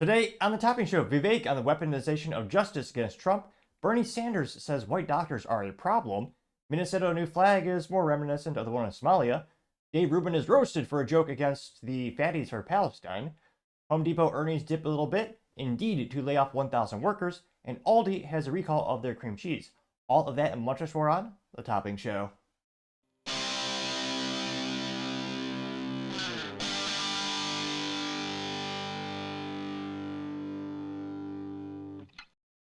Today on the Topping Show, Vivek on the weaponization of justice against Trump. Bernie Sanders says white doctors are a problem. Minnesota new flag is more reminiscent of the one in Somalia. Dave Rubin is roasted for a joke against the fatties for Palestine. Home Depot earnings dip a little bit, indeed, to lay off 1,000 workers. And Aldi has a recall of their cream cheese. All of that and much more on the Topping Show.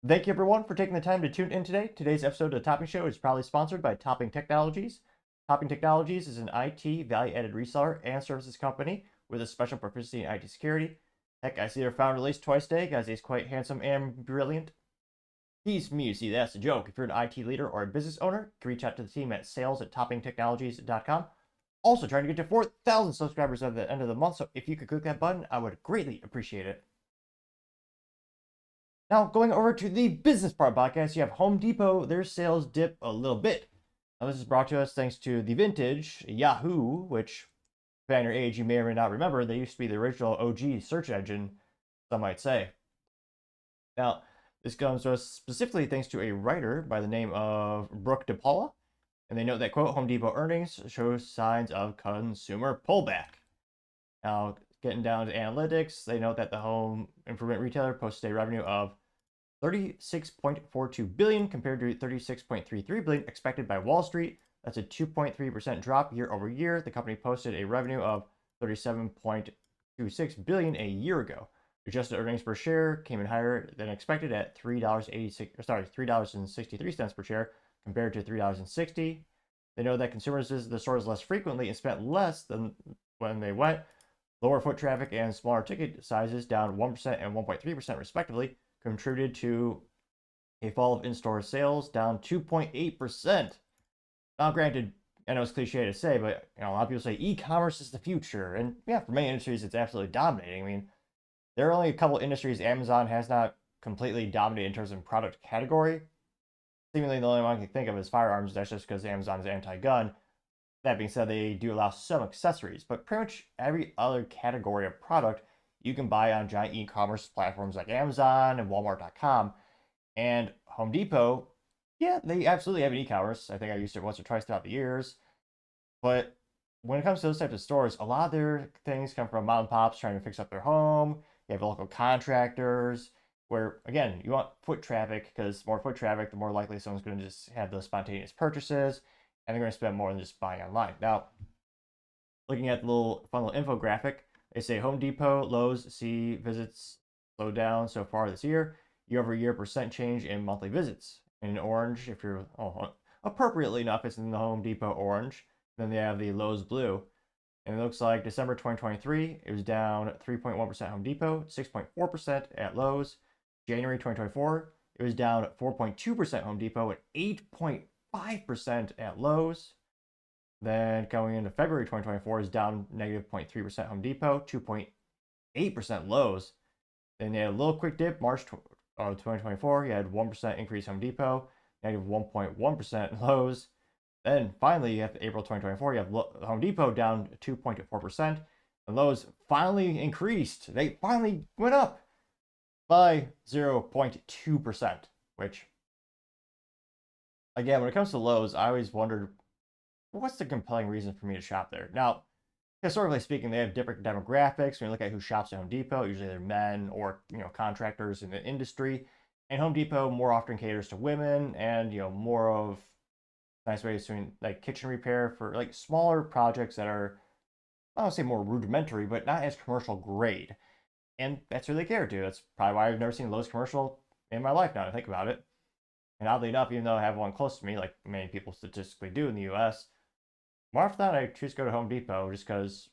Thank you everyone for taking the time to tune in today. Today's episode of the Topping Show is proudly sponsored by Topping Technologies. Topping Technologies is an IT value-added reseller and services company with a special proficiency in IT security. Heck, I see their founder at least twice a day, guys. He's quite handsome and brilliant. He's me, see, that's a joke. If you're an IT leader or a business owner, you can reach out to the team at sales@toppingtechnologies.com. Also trying to get to 4,000 subscribers at the end of the month, so if you could click that button, I would greatly appreciate it. Now, going over to the business part podcast, you have Home Depot. Their sales dip a little bit. Now, this is brought to us thanks to the vintage Yahoo, which, depending on your age, you may or may not remember. They used to be the original OG search engine, some might say. Now, this comes to us specifically thanks to a writer by the name of Brooke DePaula. And they note that, quote, Home Depot earnings show signs of consumer pullback. Now, getting down to analytics, they note that the home improvement retailer posted a revenue of $36.42 billion compared to $36.33 billion expected by Wall Street. That's a 2.3% drop year over year. The company posted a revenue of $37.26 billion a year ago. Adjusted earnings per share came in higher than expected at $3.63 per share compared to $3.60. They know that consumers visit the stores less frequently and spent less than when they went. Lower foot traffic and smaller ticket sizes, down 1% and 1.3% respectively, contributed to a fall of in-store sales, down 2.8%. Now, granted, I know it's cliche to say, but a lot of people say e-commerce is the future, and yeah, for many industries, it's absolutely dominating. I mean, there are only a couple industries Amazon has not completely dominated in terms of product category. Seemingly, the only one I can think of is firearms. That's just because Amazon is anti-gun. That being said, they do allow some accessories, but pretty much every other category of product you can buy on giant e-commerce platforms like Amazon and Walmart.com. And Home Depot, yeah, they absolutely have an e-commerce. I think I used it once or twice throughout the years. But when it comes to those types of stores, a lot of their things come from mom and pops trying to fix up their home. You have local contractors where, again, you want foot traffic because more foot traffic, the more likely someone's going to just have those spontaneous purchases. And they're going to spend more than just buying online. Now, looking at the little fun little infographic, they say Home Depot, Lowe's see visits slow down so far this year. Year over year percent change in monthly visits. In orange, if you're appropriately enough, it's in the Home Depot orange. Then they have the Lowe's blue. And it looks like December 2023, it was down 3.1% Home Depot, 6.4% at Lowe's. January 2024, it was down 4.2% Home Depot and 8.5% at Lowe's. Then going into February 2024 is down negative 0.3% Home Depot, 2.8% Lowe's. Then you had a little quick dip, March 2024, you had 1% increase Home Depot, negative 1.1% Lowe's. Then finally, you have April 2024, you have Home Depot down 2.4%, and Lowe's finally increased. They finally went up by 0.2%, which, again, when it comes to Lowe's, I always wondered, what's the compelling reason for me to shop there? Now, historically speaking, they have different demographics. When you look at who shops at Home Depot, usually they're men or contractors in the industry. And Home Depot more often caters to women and more of nice ways doing like kitchen repair for like smaller projects that are, I don't say more rudimentary, but not as commercial grade. And that's really care to. That's probably why I've never seen a Lowe's commercial in my life now to think about it. And oddly enough, even though I have one close to me, like many people statistically do in the US, more often than not, I choose to go to Home Depot just because,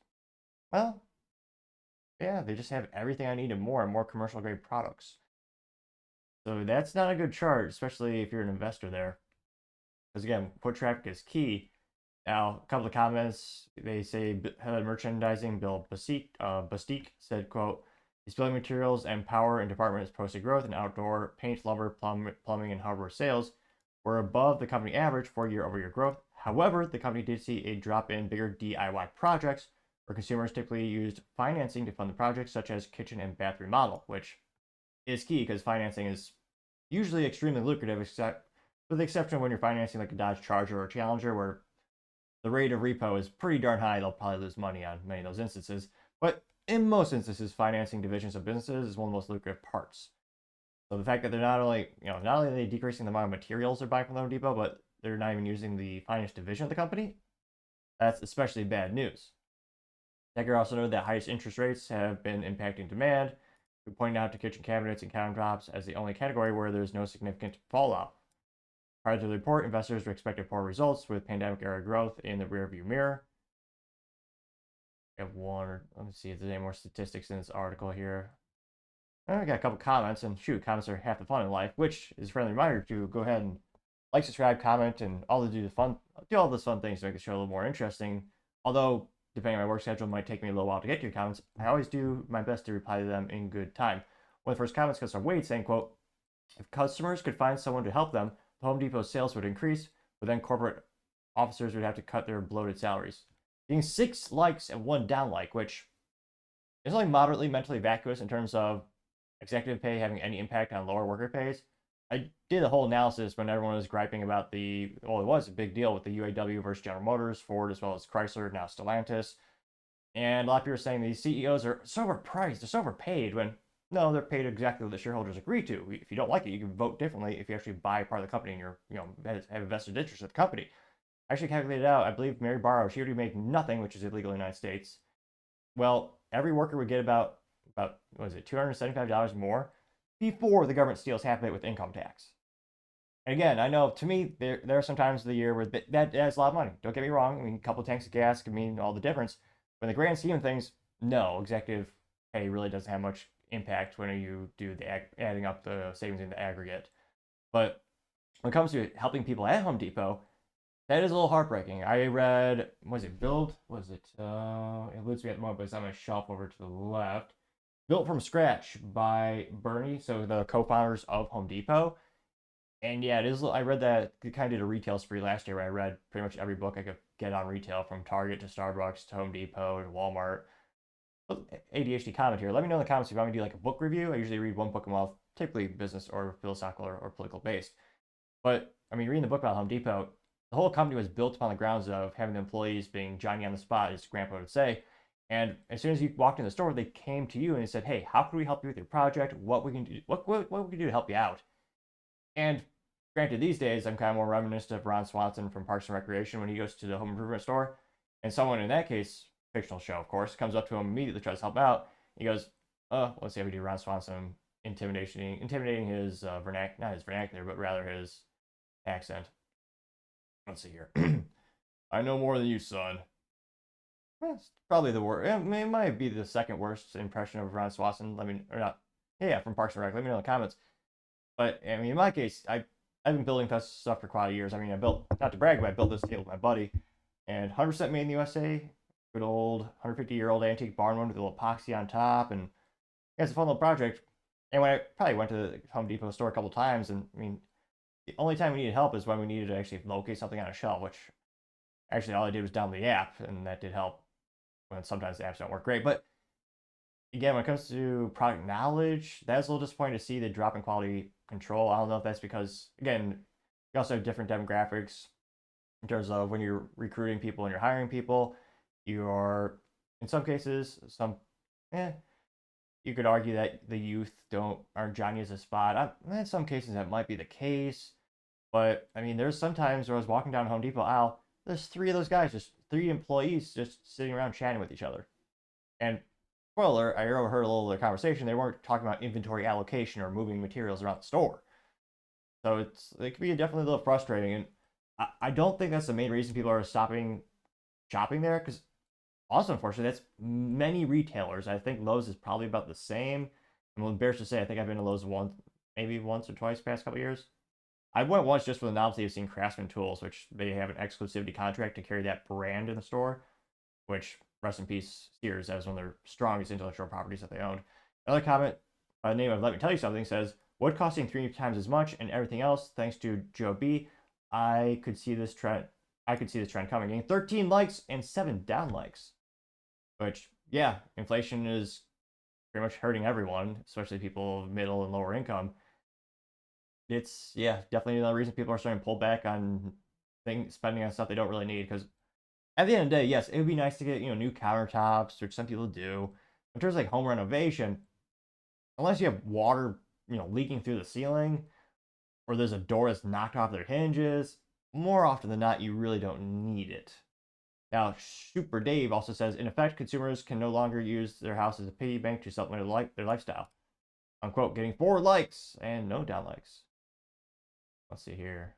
well, yeah, they just have everything I need and more commercial grade products. So that's not a good chart, especially if you're an investor there. Because again, foot traffic is key. Now, a couple of comments, they say head of merchandising Bill Bastique said, quote, these building materials and power and departments posted growth in outdoor paint, lumber, plumbing, and hardware sales were above the company average for year-over-year growth. However, the company did see a drop in bigger DIY projects, where consumers typically used financing to fund the project, such as kitchen and bath remodel, which is key because financing is usually extremely lucrative, except with the exception of when you're financing like a Dodge Charger or a Challenger, where the rate of repo is pretty darn high. They'll probably lose money on many of those instances. But in most instances, financing divisions of businesses is one of the most lucrative parts. So the fact that they're not only are they decreasing the amount of materials they're buying from the Home Depot, but they're not even using the finance division of the company, that's especially bad news. Decker also noted that highest interest rates have been impacting demand, pointing out to kitchen cabinets and countertops as the only category where there's no significant falloff. Prior to the report, investors were expecting poor results with pandemic-era growth in the rearview mirror. I have one. Let me see if there's any more statistics in this article here. I got a couple comments, and shoot, comments are half the fun in life, which is a friendly reminder to go ahead and like, subscribe, comment, and all the do all those fun things to make the show a little more interesting. Although, depending on my work schedule, it might take me a little while to get to your comments. I always do my best to reply to them in good time. One of the first comments comes from Wade saying, quote, "If customers could find someone to help them, the Home Depot sales would increase, but then corporate officers would have to cut their bloated salaries." Getting 6 likes and 1 downlike, which is only moderately mentally vacuous in terms of executive pay having any impact on lower worker pays. I did a whole analysis when everyone was griping about it was a big deal with the UAW versus General Motors, Ford, as well as Chrysler, now Stellantis. And a lot of people are saying these CEOs are so overpriced, they're so overpaid, when no, they're paid exactly what the shareholders agree to. If you don't like it, you can vote differently if you actually buy part of the company and you're, have a vested interest in the company. I actually calculated out, I believe Mary Barrow, she already made nothing, which is illegal in the United States. Well, every worker would get about what was it, $275 more before the government steals half of it with income tax. And again, I know to me, there are some times of the year where that adds a lot of money. Don't get me wrong. I mean, a couple of tanks of gas can mean all the difference. But in the grand scheme of things, no, executive pay really doesn't have much impact when you do the adding up the savings in the aggregate. But when it comes to helping people at Home Depot, that is a little heartbreaking. I read, it eludes me at the moment, but it's on my shelf over to the left. Built from Scratch by Bernie, so the co-founders of Home Depot. And yeah, it is. I read that it kind of did a retail spree last year where I read pretty much every book I could get on retail, from Target to Starbucks to Home Depot to Walmart. ADHD comment here. Let me know in the comments if you want me to do like a book review. I usually read one book a month, typically business or philosophical or political based. But I mean, reading the book about Home Depot, the whole company was built upon the grounds of having the employees being Johnny on the spot, as Grandpa would say. And as soon as you walked in the store, they came to you and they said, "Hey, how can we help you with your project? What we can do? What we can do to help you out?" And granted, these days I'm kind of more reminiscent of Ron Swanson from Parks and Recreation when he goes to the home improvement store, and someone in that case, fictional show of course, comes up to him immediately, tries to help out. He goes, let's see how we do Ron Swanson intimidating his not his vernacular, but rather his accent. Let's see here. "I know more than you, son." It's probably the worst. It might be the second worst impression of Ron Swanson. From Parks and Rec. Let me know in the comments. But I mean, in my case, I've been building stuff for quite a years. I mean, I built, not to brag, but I built this table with my buddy, and 100% made in the USA. Good old 150-year-old antique barn one with a little epoxy on top, and it's a fun little project. And when I probably went to the Home Depot store a couple times, and I mean, the only time we needed help is when we needed to actually locate something on a shelf, which actually all I did was download the app, and that did help. When sometimes the apps don't work great. But again, when it comes to product knowledge, that's a little disappointing to see the drop in quality control. I don't know if that's because, again, you also have different demographics in terms of when you're recruiting people and you're hiring people. You're, in some cases, you could argue that the youth aren't Johnny as a spot. In some cases, that might be the case. But I mean, there's sometimes where I was walking down Home Depot aisle, there's 3 of those guys, just 3 employees just sitting around chatting with each other. And spoiler, I overheard a little of their conversation. They weren't talking about inventory allocation or moving materials around the store. So it can be definitely a little frustrating. And I don't think that's the main reason people are stopping shopping there, because also, unfortunately, that's many retailers. I think Lowe's is probably about the same. I'm embarrassed to say, I think I've been to Lowe's maybe once or twice past couple years. I went once just for the novelty of seeing Craftsman Tools, which they have an exclusivity contract to carry that brand in the store, which, rest in peace, Sears, as one of their strongest intellectual properties that they owned. Another comment by the name of Let Me Tell You Something says, "Wood costing 3 times as much and everything else, thanks to Joe B. I could see this trend coming." Getting 13 likes and 7 downlikes. which, yeah, inflation is pretty much hurting everyone, especially people of middle and lower income. It's, yeah, definitely another reason people are starting to pull back on spending on stuff they don't really need. Because at the end of the day, yes, it would be nice to get, new countertops, which some people do. In terms of like home renovation, unless you have water, leaking through the ceiling, or there's a door that's knocked off their hinges, more often than not, you really don't need it. Now, Super Dave also says, in effect, consumers can no longer use their house as a piggy bank to supplement their lifestyle. Unquote, getting 4 likes and no down likes. Let's see here.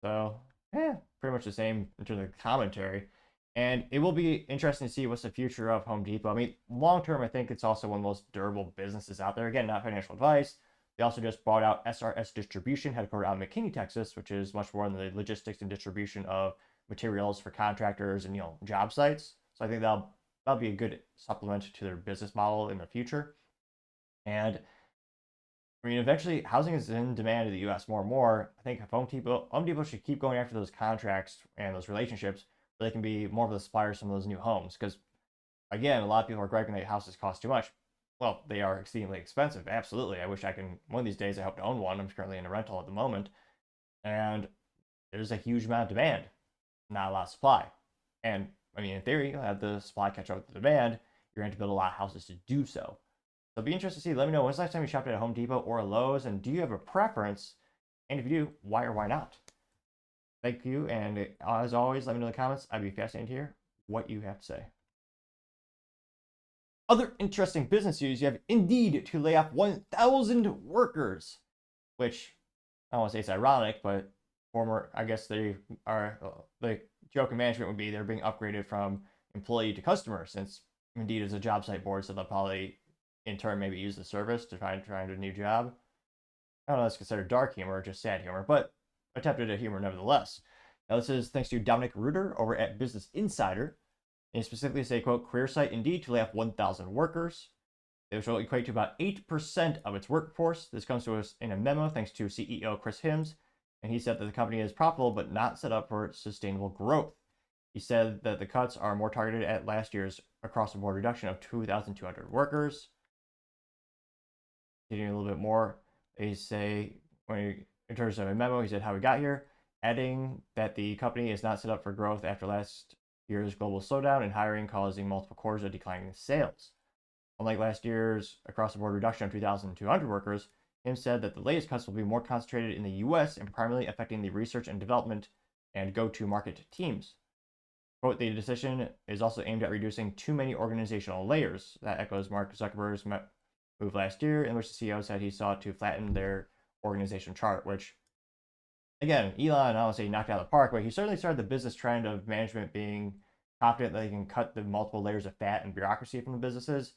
So, yeah, pretty much the same in terms of commentary. And it will be interesting to see what's the future of Home Depot. I mean, long term, I think it's also one of the most durable businesses out there. Again, not financial advice. They also just bought out SRS Distribution, headquartered out in McKinney, Texas, which is much more in the logistics and distribution of materials for contractors and job sites. So I think that'll be a good supplement to their business model in the future. And I mean, eventually, housing is in demand in the U.S. more and more. I think Home Depot should keep going after those contracts and those relationships so they can be more of the supplier of some of those new homes. Because again, a lot of people are griping that houses cost too much. Well, they are exceedingly expensive. Absolutely. I wish I can. One of these days, I hope to own one. I'm currently in a rental at the moment, and there's a huge amount of demand, not a lot of supply. And I mean, in theory, you'll have the supply catch up with the demand. You're going to build a lot of houses to do so. So it'll be interesting to see. Let me know when's the last time you shopped at a Home Depot or a Lowe's, and do you have a preference? And if you do, why or why not? Thank you, and as always, let me know in the comments. I'd be fascinated to hear what you have to say. Other interesting business news: you have Indeed to lay off 1,000 workers, which I don't want to say it's ironic, but I guess they are, the joke in management would be they're being upgraded from employee to customer, since Indeed is a job site board, so they'll probably in turn maybe use the service to try a new job. I don't know if that's considered dark humor or just sad humor, but attempted at humor nevertheless. Now this is thanks to Dominic Reuter over at Business Insider. And he specifically say, quote, career site Indeed to lay off 1,000 workers. Which will equate to about 8% of its workforce. This comes to us in a memo thanks to CEO Chris Hims, and he said that the company is profitable but not set up for sustainable growth. He said that the cuts are more targeted at last year's across-the-board reduction of 2,200 workers. Getting a little bit more, they say, in terms of a memo, he said how we got here, adding that the company is not set up for growth after last year's global slowdown in hiring, causing multiple quarters of declining sales. Unlike last year's across-the-board reduction of 2,200 workers, Hims said that the latest cuts will be more concentrated in the U.S. and primarily affecting the research and development and go-to-market teams. Quote, the decision is also aimed at reducing too many organizational layers. That echoes Mark Zuckerberg's move last year, in which the CEO said he sought to flatten their organization chart, which, again, Elon, I don't want to say he knocked out of the park, but he certainly started the business trend of management being confident that they can cut the multiple layers of fat and bureaucracy from the businesses.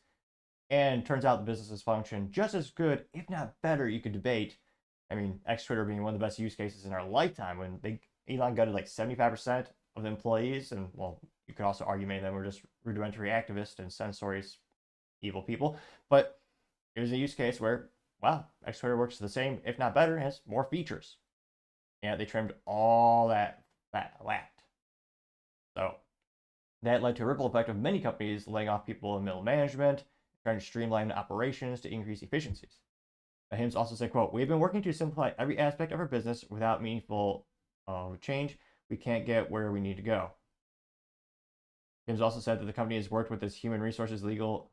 And turns out the businesses function just as good, if not better, you could debate. I mean, X-Twitter being one of the best use cases in our lifetime, when Elon gutted like 75% of the employees, and well, you could also argue many of them were just rudimentary activists and censorious evil people. But it was a use case where, wow, X-Twitter works the same, if not better, has more features. And they trimmed all that fat. So that led to a ripple effect of many companies laying off people in middle management, trying to streamline operations to increase efficiencies. Hims also said, quote, we've been working to simplify every aspect of our business without meaningful change. We can't get where we need to go. Hims also said that the company has worked with its human resources, legal,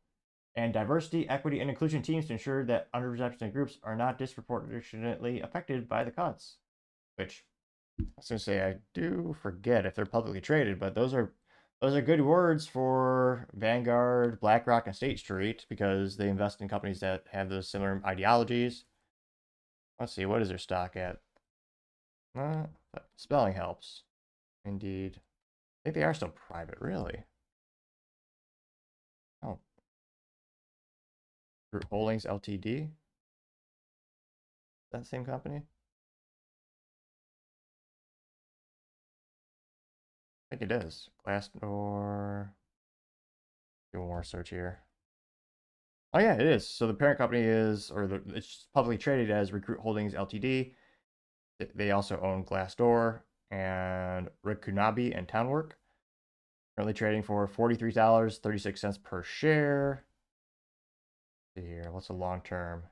and diversity, equity, and inclusion teams to ensure that underrepresented groups are not disproportionately affected by the cuts. Which, I was going to say, I do forget if they're publicly traded, but those are good words for Vanguard, BlackRock, and State Street, because they invest in companies that have those similar ideologies. Let's see, what is their stock at? Spelling helps. Indeed. I think they are still private, really. Oh. Group Holdings Ltd. That same company? I think it is. Glassdoor. Do one more search here. Oh yeah, it is. So the parent company is, it's publicly traded as Recruit Holdings Ltd. They also own Glassdoor and Rikunabi and Townwork. Currently trading for $43.36 per share. Let's see here, what's the long term?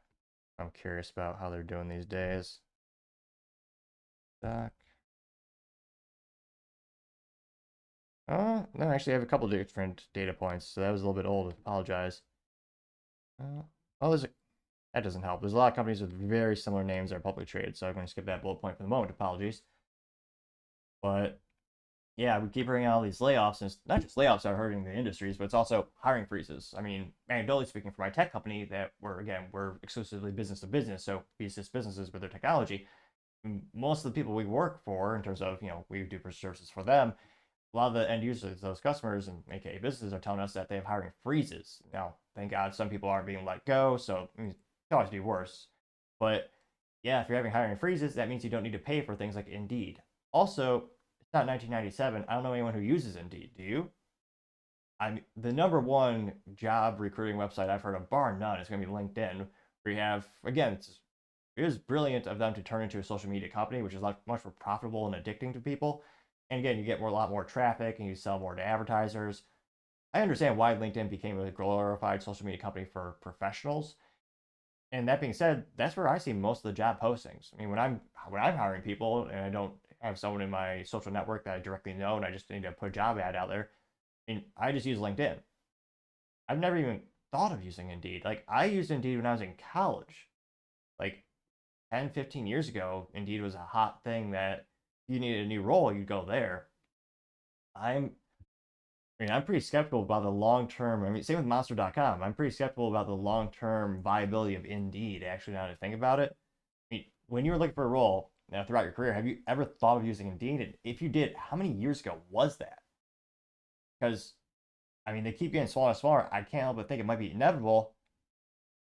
I'm curious about how they're doing these days. Stock. No, actually, I have a couple different data points, so that was a little bit old. Apologize. That doesn't help. There's a lot of companies with very similar names that are publicly traded, so I'm going to skip that bullet point for the moment. Apologies. But yeah, we keep hearing all these layoffs, and it's not just layoffs that are hurting the industries, but it's also hiring freezes. I mean, anecdotally speaking, for my tech company, that we're exclusively business to business, so we assist businesses with their technology. Most of the people we work for, in terms of we do services for them, a lot of the end users, those customers and aka businesses, are telling us that they have hiring freezes. Now, thank God, some people aren't being let go, so it could always be worse. But yeah, if you're having hiring freezes, that means you don't need to pay for things like Indeed. Also, it's not 1997. I don't know anyone who uses Indeed. Do you? The number one job recruiting website I've heard of, bar none, is going to be LinkedIn. Where you have, again, it is brilliant of them to turn into a social media company, which is much more profitable and addicting to people. And again, you get a lot more traffic and you sell more to advertisers. I understand why LinkedIn became a glorified social media company for professionals. And that being said, that's where I see most of the job postings. I mean, when I'm hiring people and I don't have someone in my social network that I directly know and I just need to put a job ad out there, I mean, I just use LinkedIn. I've never even thought of using Indeed. Like, I used Indeed when I was in college. Like 10, 15 years ago, Indeed was a hot thing that you needed a new role, you'd go there. I'm I'm pretty skeptical about the long term. I mean, same with Monster.com. I'm pretty skeptical about the long term viability of Indeed, actually, now that I think about it. I mean, when you were looking for a role throughout your career, have you ever thought of using Indeed? And if you did, how many years ago was that? Because, I mean, they keep getting smaller and smaller. I can't help but think it might be inevitable.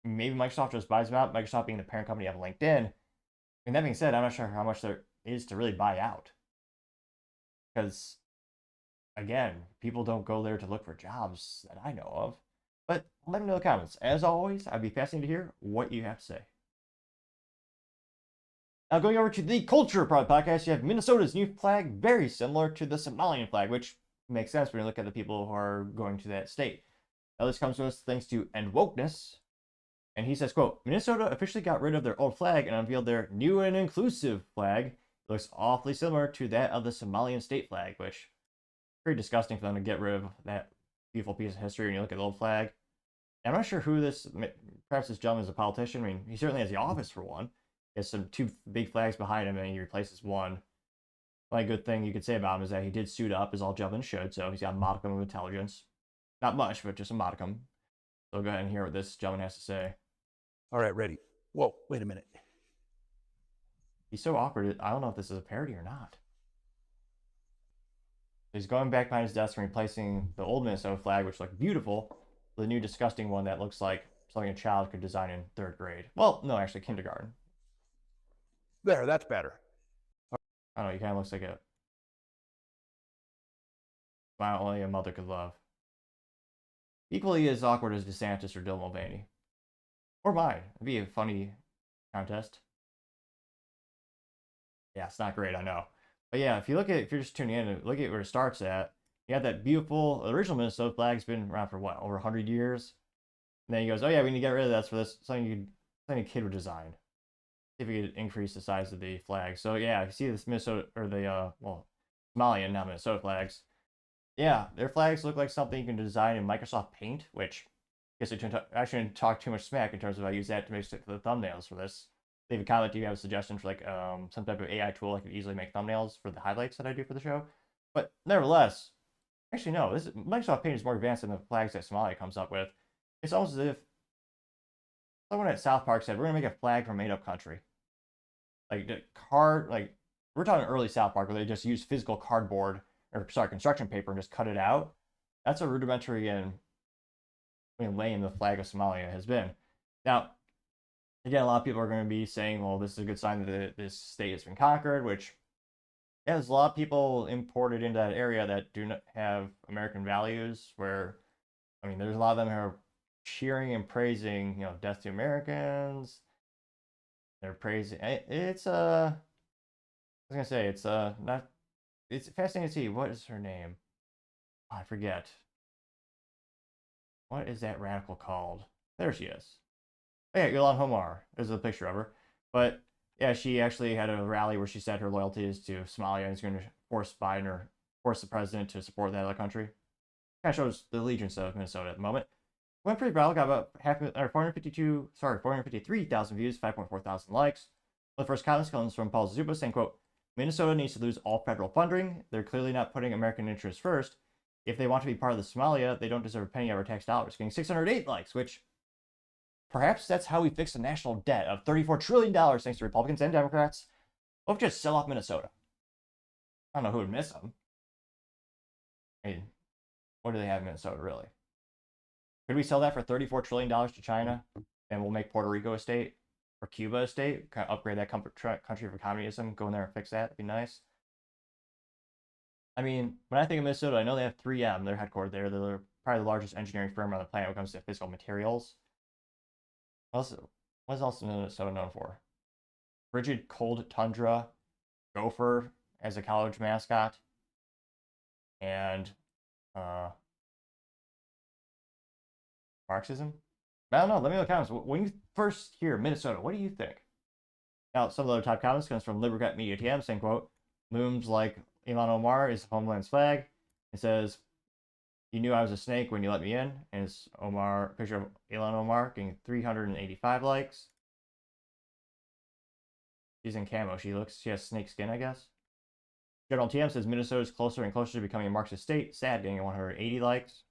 Maybe Microsoft just buys them out, Microsoft being the parent company of LinkedIn. And that being said, I'm not sure how much there is to really buy out. Because again, people don't go there to look for jobs that I know of. But let me know in the comments. As always, I'd be fascinated to hear what you have to say. Now, going over to the Culture podcast, you have Minnesota's new flag, very similar to the Somalian flag, which makes sense when you look at the people who are going to that state. Now, this comes to us thanks to End Wokeness. And he says, quote, Minnesota officially got rid of their old flag and unveiled their new and inclusive flag. It looks awfully similar to that of the Somalian state flag, which pretty disgusting for them to get rid of that beautiful piece of history when you look at the old flag. And I'm not sure who perhaps this gentleman is a politician. I mean, he certainly has the office for one. He has two big flags behind him and he replaces one. The only good thing you could say about him is that he did suit up, as all gentlemen should, so he's got a modicum of intelligence. Not much, but just a modicum. So go ahead and hear what this gentleman has to say. All right, ready. Whoa, wait a minute. He's so awkward, I don't know if this is a parody or not. He's going back behind his desk and replacing the old Minnesota flag, which looked beautiful, with a new disgusting one that looks like something a child could design in third grade. Well, no, actually, kindergarten. There, that's better. I don't know, he kind of looks like a smile only a mother could love. Equally as awkward as DeSantis or Dylan Mulvaney. Or mine. It'd be a funny contest. Yeah, it's not great, I know. But yeah, if you're just tuning in and look at where it starts at, you have that beautiful original Minnesota flag's been around for what, over 100 years? And then he goes, oh yeah, we need to get rid of that for this, something a kid would design. See if we could increase the size of the flag. So yeah, if you see this Minnesota, or the, Somalian, not Minnesota flags, yeah, their flags look like something you can design in Microsoft Paint, which I guess I shouldn't talk too much smack in terms of I use that to make the thumbnails for this. Leave a comment. Do you have a suggestion for like some type of AI tool I could easily make thumbnails for the highlights that I do for the show? But nevertheless, actually no, this Microsoft Paint is more advanced than the flags that Somalia comes up with. It's almost as if someone at South Park said, "We're gonna make a flag from made-up country." Like we're talking early South Park where they just use physical cardboard construction paper and just cut it out. That's a rudimentary and lame the flag of Somalia has been. Now, again, a lot of people are going to be saying, well, this is a good sign that this state has been conquered, which, yeah, there's a lot of people imported into that area that do not have American values, where, I mean, there's a lot of them who are cheering and praising, death to Americans. They're praising, it's, I was going to say, it's, not, it's fascinating to see, what is her name? I forget. What is that radical called? There she is. Oh, yeah, Ilhan Omar. There's a picture of her. But yeah, she actually had a rally where she said her loyalty is to Somalia and is going to force Biden or force the president to support that other country. Kind of shows the allegiance of Minnesota at the moment. Went pretty well, got about 453,000 views, 5.4 thousand likes. The first comments comes from Paul Zuba saying, quote, Minnesota needs to lose all federal funding. They're clearly not putting American interests first. If they want to be part of the Somalia, they don't deserve a penny of our tax dollars. Getting 608 likes, which perhaps that's how we fix the national debt of $34 trillion thanks to Republicans and Democrats. Or just sell off Minnesota. I don't know who would miss them. I mean, what do they have in Minnesota, really? Could we sell that for $34 trillion to China? And we'll make Puerto Rico a state? Or Cuba a state? Kind of upgrade that country for communism? Go in there and fix that? That'd be nice. I mean, when I think of Minnesota, I know they have 3M. They're headquartered there. They're probably the largest engineering firm on the planet when it comes to physical materials. What is also Minnesota known for? Frigid cold tundra, gopher as a college mascot, and Marxism? I don't know. Let me know in the comments. When you first hear Minnesota, what do you think? Now, some of the other top comments comes from Libercat Media TM saying, quote, looms like Ilhan Omar is Homeland's flag. It says, you knew I was a snake when you let me in. And it's picture of Ilhan Omar getting 385 likes. She's in camo. She has snake skin, I guess. General TM says Minnesota's closer and closer to becoming a Marxist state. Sad, getting 180 likes.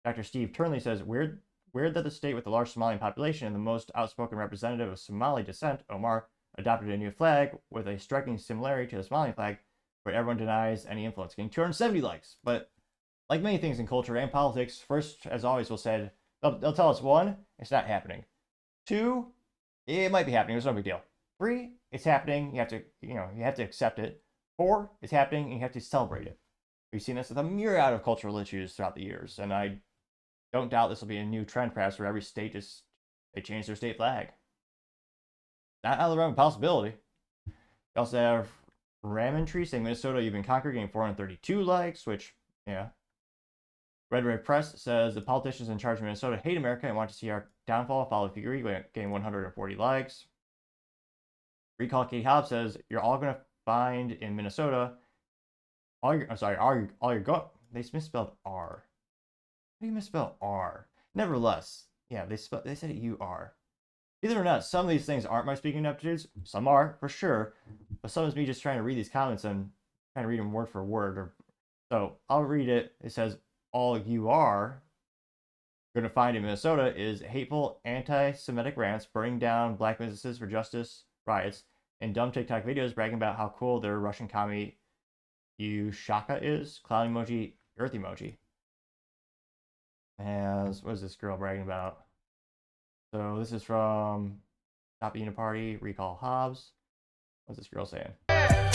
Dr. Steve Turnley says, weird that the state with the largest Somalian population and the most outspoken representative of Somali descent, Omar, adopted a new flag with a striking similarity to the Somalian flag, but everyone denies any influence, getting 270 likes. But like many things in culture and politics, first, as always, they'll tell us, 1, it's not happening. 2, it might be happening. It's no big deal. 3, it's happening. You have to accept it. 4, it's happening, and you have to celebrate it. We've seen this with a myriad of cultural issues throughout the years, and I don't doubt this will be a new trend perhaps where every state they change their state flag. Not out of the realm of possibility. We also have Ramen Tree saying Minnesota, you've been conquered, getting 432 likes, which, yeah. Red Press says the politicians in charge of Minnesota hate America and want to see our downfall. Follow Figure, getting 140 likes. Recall Katie Hobbs says, you're all going to find in Minnesota, they misspelled R. How do you misspell R? Nevertheless, yeah, they said it U-R. Either or not, some of these things aren't my speaking aptitudes. Some are, for sure. But some is me just trying to read these comments and trying to read them word for word. So I'll read it. It says, all you are going to find in Minnesota is hateful anti-Semitic rants, burning down black businesses for justice, riots, and dumb TikTok videos bragging about how cool their Russian commie Yushaka is. Clown emoji, earth emoji. As what is this girl bragging about? So this is from Stop Eating a Party, Recall Hobbs. What's this girl saying? I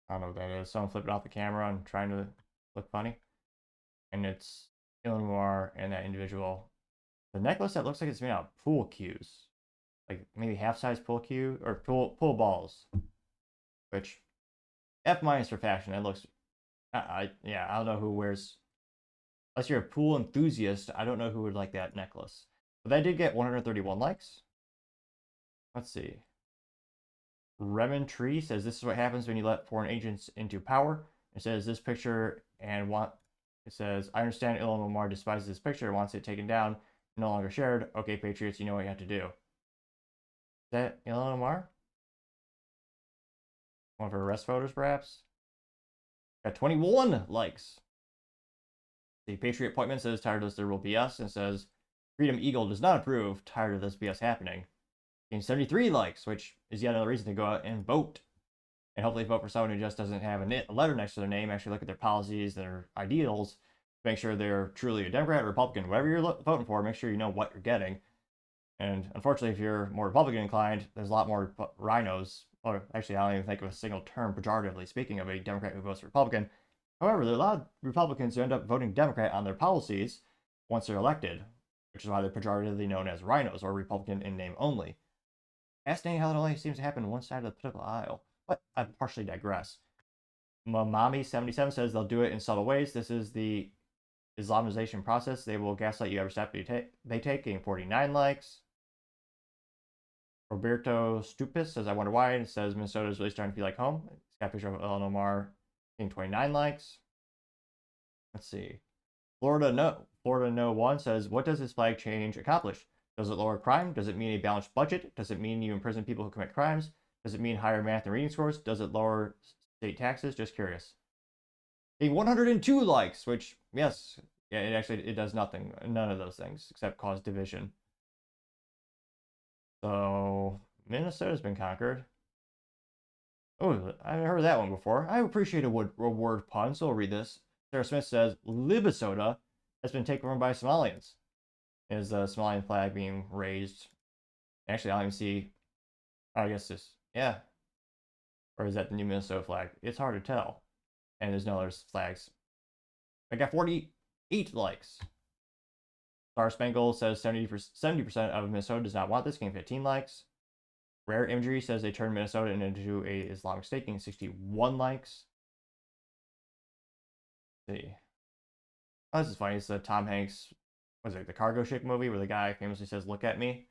don't know what that is. Someone flipping off the camera and trying to look funny. And it's Ilhan Omar and that individual. The necklace that looks like it's made out of pool cues. Like maybe half-size pool cue or pool balls. Which F- for fashion. That looks I don't know who wears, unless you're a pool enthusiast, I don't know who would like that necklace. But that did get 131 likes. Let's see. Remen Tree says this is what happens when you let foreign agents into power. It says this picture it says, I understand Ilhan Omar despises this picture and wants it taken down, no longer shared. Okay, Patriots, you know what you have to do. Is that Ilhan Omar? One of her arrest photos, perhaps? Got 21 likes. The Patriot appointment says, tired of this liberal BS, and says, Freedom Eagle does not approve, tired of this BS happening. Getting 73 likes, which is yet another reason to go out and vote. And hopefully vote for someone who just doesn't have a letter next to their name, actually look at their policies, their ideals, make sure they're truly a Democrat or Republican, whatever you're voting for, make sure you know what you're getting. And unfortunately, if you're more Republican inclined, there's a lot more rhinos. Or actually, I don't even think of a single term pejoratively speaking of a Democrat who votes Republican. However, there are a lot of Republicans who end up voting Democrat on their policies once they're elected, which is why they're pejoratively known as rhinos or Republican in name only. Fascinating how it only seems to happen on one side of the political aisle. But I partially digress. Mamami77 says they'll do it in subtle ways. This is the Islamization process. They will gaslight you every step they take, getting 49 likes. Roberto Stupis says, I wonder why. And it says Minnesota is really starting to feel like home. It's got a picture of Ellen Omar getting 29 likes. Let's see. Florida No 1 says, what does this flag change accomplish? Does it lower crime? Does it mean a balanced budget? Does it mean you imprison people who commit crimes? Does it mean higher math and reading scores? Does it lower state taxes? Just curious. 102 likes, which, yes, yeah, it does nothing. None of those things except cause division. So Minnesota's been conquered. Oh, I haven't heard that one before. I appreciate a word pun, so I'll read this. Sarah Smith says, Libisota has been taken over by Somalians. Is the Somalian flag being raised? Actually, I don't even see. Oh, I guess this. Yeah. Or is that the new Minnesota flag? It's hard to tell. And there's no other flags. I got 48 likes. Star Spangle says 70% of Minnesota does not want this, getting 15 likes. Rare Imagery says they turned Minnesota into a Islamic State, getting 61 likes. Let's see. Oh, this is funny. It's the Tom Hanks, was it the Cargo Ship movie where the guy famously says, look at me.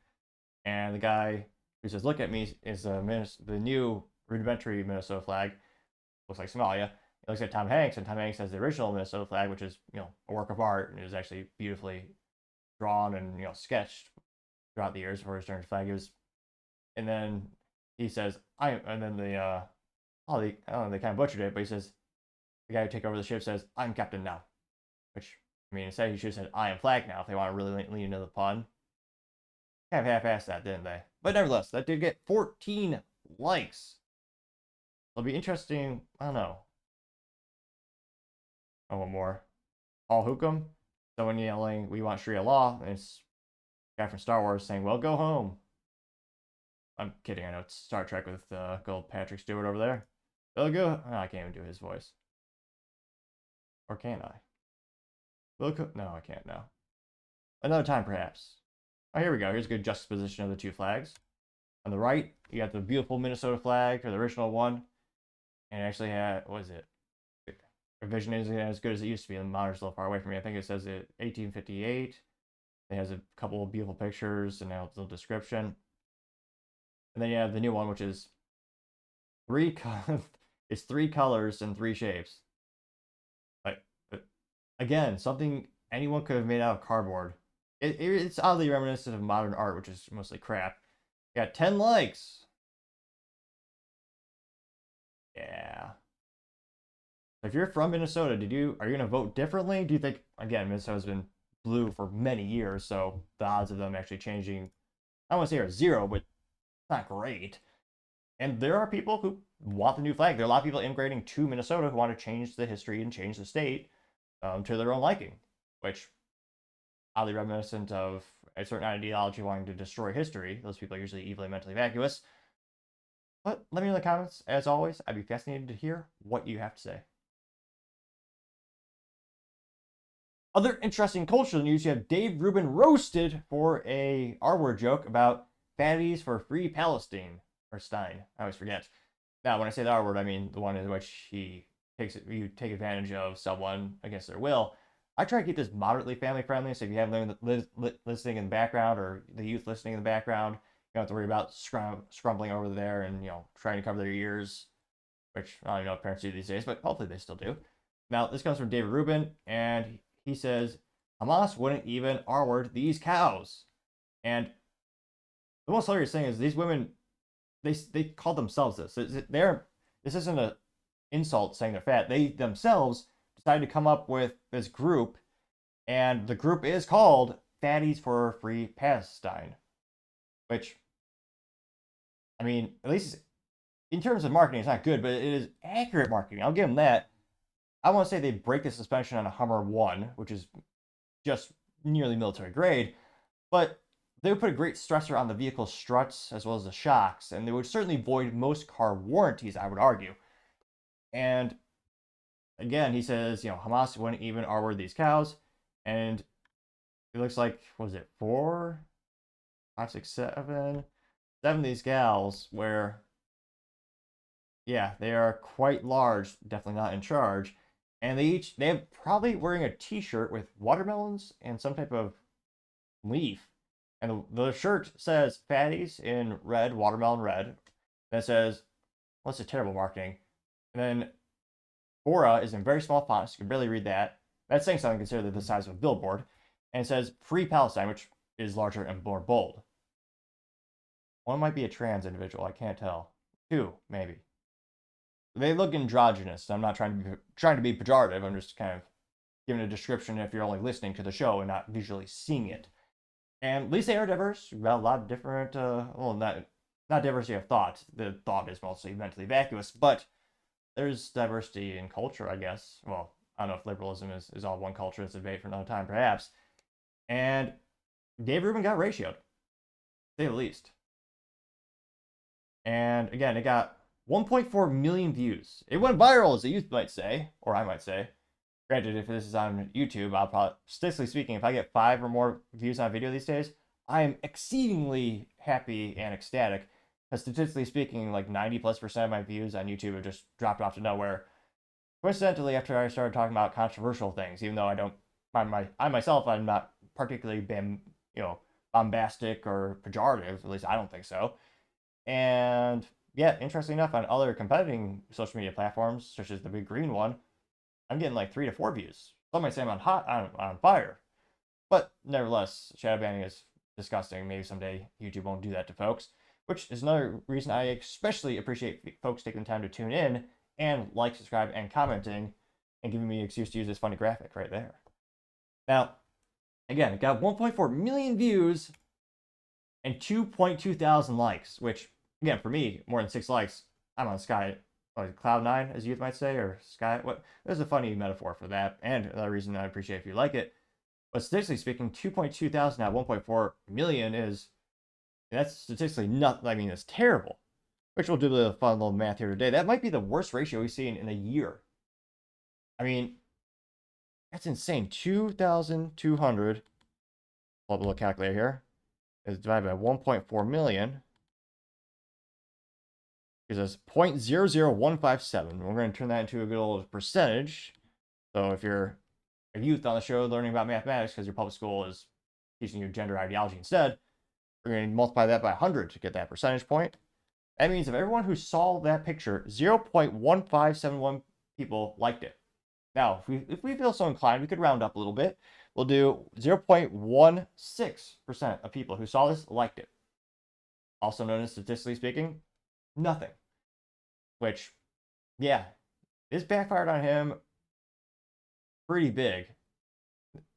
And the guy who says, look at me is the new rudimentary Minnesota flag. Looks like Somalia. It looks like Tom Hanks, and Tom Hanks has the original Minnesota flag, which is, a work of art and is actually beautifully drawn and, sketched throughout the years for his turn flag. And then he says, and then they kind of butchered it, but he says, the guy who take over the ship says, I'm captain now. Which, instead he should have said, I am flag now, if they want to really lean into the pun. Kind of half-assed that, didn't they? But nevertheless, that did get 14 likes. It'll be interesting, I don't know. Oh, one more. All Hukum. Someone yelling, we want Sharia law. And it's a guy from Star Wars saying, well, go home. I'm kidding. I know it's Star Trek with gold Patrick Stewart over there. They'll go. Oh, I can't even do his voice. Or can I? No, I can't now. Another time, perhaps. Oh, here we go. Here's a good juxtaposition of the two flags. On the right, you got the beautiful Minnesota flag, or the original one. And it actually had, what is it? Revision isn't as good as it used to be. The monitor's a little far away from me. I think it says it 1858. It has a couple of beautiful pictures and a little description. And then you have the new one, which is it's 3 colors and 3 shapes. Like, again, something anyone could have made out of cardboard. It's oddly reminiscent of modern art, which is mostly crap. Got 10 likes. Yeah. If you're from Minnesota, are you gonna vote differently? Do you think, again, Minnesota's been blue for many years, so the odds of them actually changing, I don't want to say are 0, but not great. And there are people who want the new flag. There are a lot of people immigrating to Minnesota who want to change the history and change the state to their own liking, which oddly reminiscent of a certain ideology wanting to destroy history. Those people are usually evilly mentally vacuous. But let me know in the comments. As always, I'd be fascinated to hear what you have to say. Other interesting cultural news, you have Dave Rubin roasted for a R-word joke about fatties for free Palestine. Or Stein. I always forget. Now, when I say the R-word, I mean the one in which you take advantage of someone against their will. I try to keep this moderately family-friendly, so if you have them listening in the background or the youth listening in the background, you don't have to worry about scrumbling over there and, trying to cover their ears, which I don't know if parents do these days, but hopefully they still do. Now, this comes from David Rubin, and he says, Hamas wouldn't even R-word these cows. And the most hilarious thing is these women, they call themselves this. This isn't an insult saying they're fat. They themselves decided to come up with this group, and the group is called Fatties for Free Palestine, which, at least in terms of marketing, it's not good, but it is accurate marketing. I'll give them that. I want to say they break the suspension on a Hummer 1, which is just nearly military grade, but they would put a great stressor on the vehicle's struts as well as the shocks, and they would certainly void most car warranties, I would argue. And again, he says, Hamas wouldn't even R-word these cows, and it looks like, what was it, 4, 5, 6, 7 of these gals where Yeah, they are quite large, definitely not in charge. And they have probably wearing a t-shirt with watermelons and some type of leaf. And the shirt says fatties in red, watermelon red. That says, well, it's a terrible marketing. And then Bora is in very small font, so you can barely read that. That's saying something considered the size of a billboard. And it says Free Palestine, which is larger and more bold. One might be a trans individual, I can't tell. Two, maybe. They look androgynous. I'm not trying to be pejorative. I'm just kind of giving a description if you're only listening to the show and not visually seeing it. And at least they are diverse. We've got a lot of different, well, not diversity of thought. The thought is mostly mentally vacuous, but there's diversity in culture, I guess. Well, I don't know if liberalism is all one culture. It's a debate for another time, perhaps. And Dave Rubin got ratioed, to say the least. And again, it got 1.4 million views. It went viral, as the youth might say, or I might say. Granted, if this is on YouTube, I'll probably, statistically speaking, if I get 5 or more views on a video these days, I am exceedingly happy and ecstatic. Because statistically speaking, like 90+% of my views on YouTube have just dropped off to nowhere. Coincidentally, after I started talking about controversial things, even though I don't, I myself, I'm not particularly bombastic or pejorative. At least I don't think so. And yeah, interestingly enough, on other competing social media platforms, such as the big green one, I'm getting like 3 to 4 views. Some might say I'm on fire. But nevertheless, shadow banning is disgusting. Maybe someday YouTube won't do that to folks, which is another reason I especially appreciate folks taking the time to tune in and like, subscribe, and commenting, and giving me an excuse to use this funny graphic right there. Now, again, it got 1.4 million views and 2.2 thousand likes, which, again, for me, more than 6 likes, I'm on sky, like cloud 9, as youth might say, or sky. What? There's a funny metaphor for that, and another reason I appreciate if you like it. But statistically speaking, 2.2 thousand at 1.4 million that's statistically not. I mean, it's terrible. Which we'll do the fun little math here today. That might be the worst ratio we've seen in a year. I mean, that's insane. 2,200. Pull up a little calculator here. Is divided by 1.4 million. Gives us 0.00157. We're going to turn that into a good old percentage. So if you're a youth on the show learning about mathematics because your public school is teaching you gender ideology instead, we're going to multiply that by 100 to get that percentage point. That means if everyone who saw that picture, 0.1571 people liked it. Now, if we feel so inclined, we could round up a little bit. We'll do 0.16% of people who saw this liked it. Also known as, statistically speaking, nothing. Which, yeah, this backfired on him pretty big.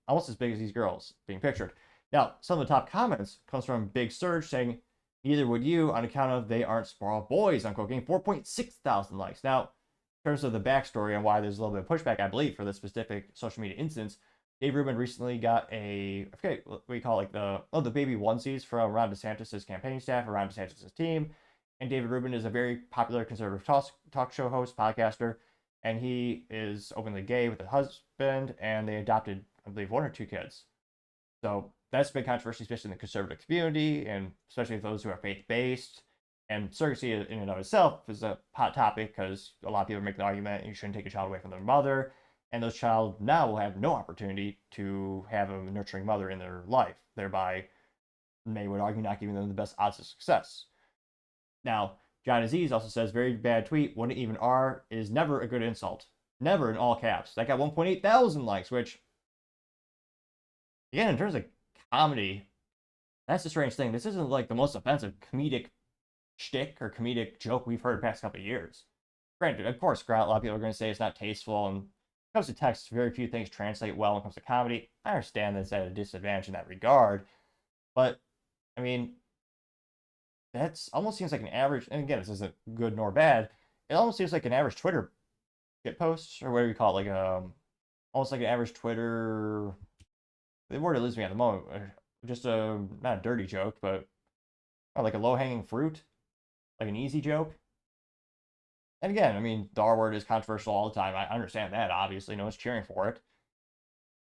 Almost as big as these girls being pictured. Now, some of the top comments comes from Big Surge saying, neither would you on account of they aren't small boys, unquote, getting 4.6 thousand likes. Now, in terms of the backstory and why there's a little bit of pushback, I believe, for this specific social media instance, Dave Rubin recently got I forget what we call like the baby onesies from Ron DeSantis' campaign staff, or Ron DeSantis' team. And David Rubin is a very popular conservative talk show host, podcaster, and he is openly gay with a husband, and they adopted, I believe, 1 or 2 kids. So that's been controversy, especially in the conservative community, and especially those who are faith-based. And surrogacy in and of itself is a hot topic because a lot of people make the argument you shouldn't take a child away from their mother, and those child now will have no opportunity to have a nurturing mother in their life, thereby, many would argue, not giving them the best odds of success. Now, John Aziz also says, very bad tweet, wouldn't even R is never a good insult. Never in all caps. That got 1.8 thousand likes, which, again, in terms of comedy, that's the strange thing. This isn't like the most offensive comedic shtick or comedic joke we've heard the past couple of years. Granted, of course, a lot of people are going to say it's not tasteful, and when it comes to text, very few things translate well when it comes to comedy. I understand that it's at a disadvantage in that regard, but, I mean, that's almost seems like an average, and again, this isn't good nor bad, it almost seems like an average Twitter shitpost, or whatever you call it, like, almost like an average Twitter, the word eludes me at the moment, just not a dirty joke, but like a low-hanging fruit, like an easy joke. And again, I mean, the R word is controversial all the time. I understand that, obviously. No one's cheering for it.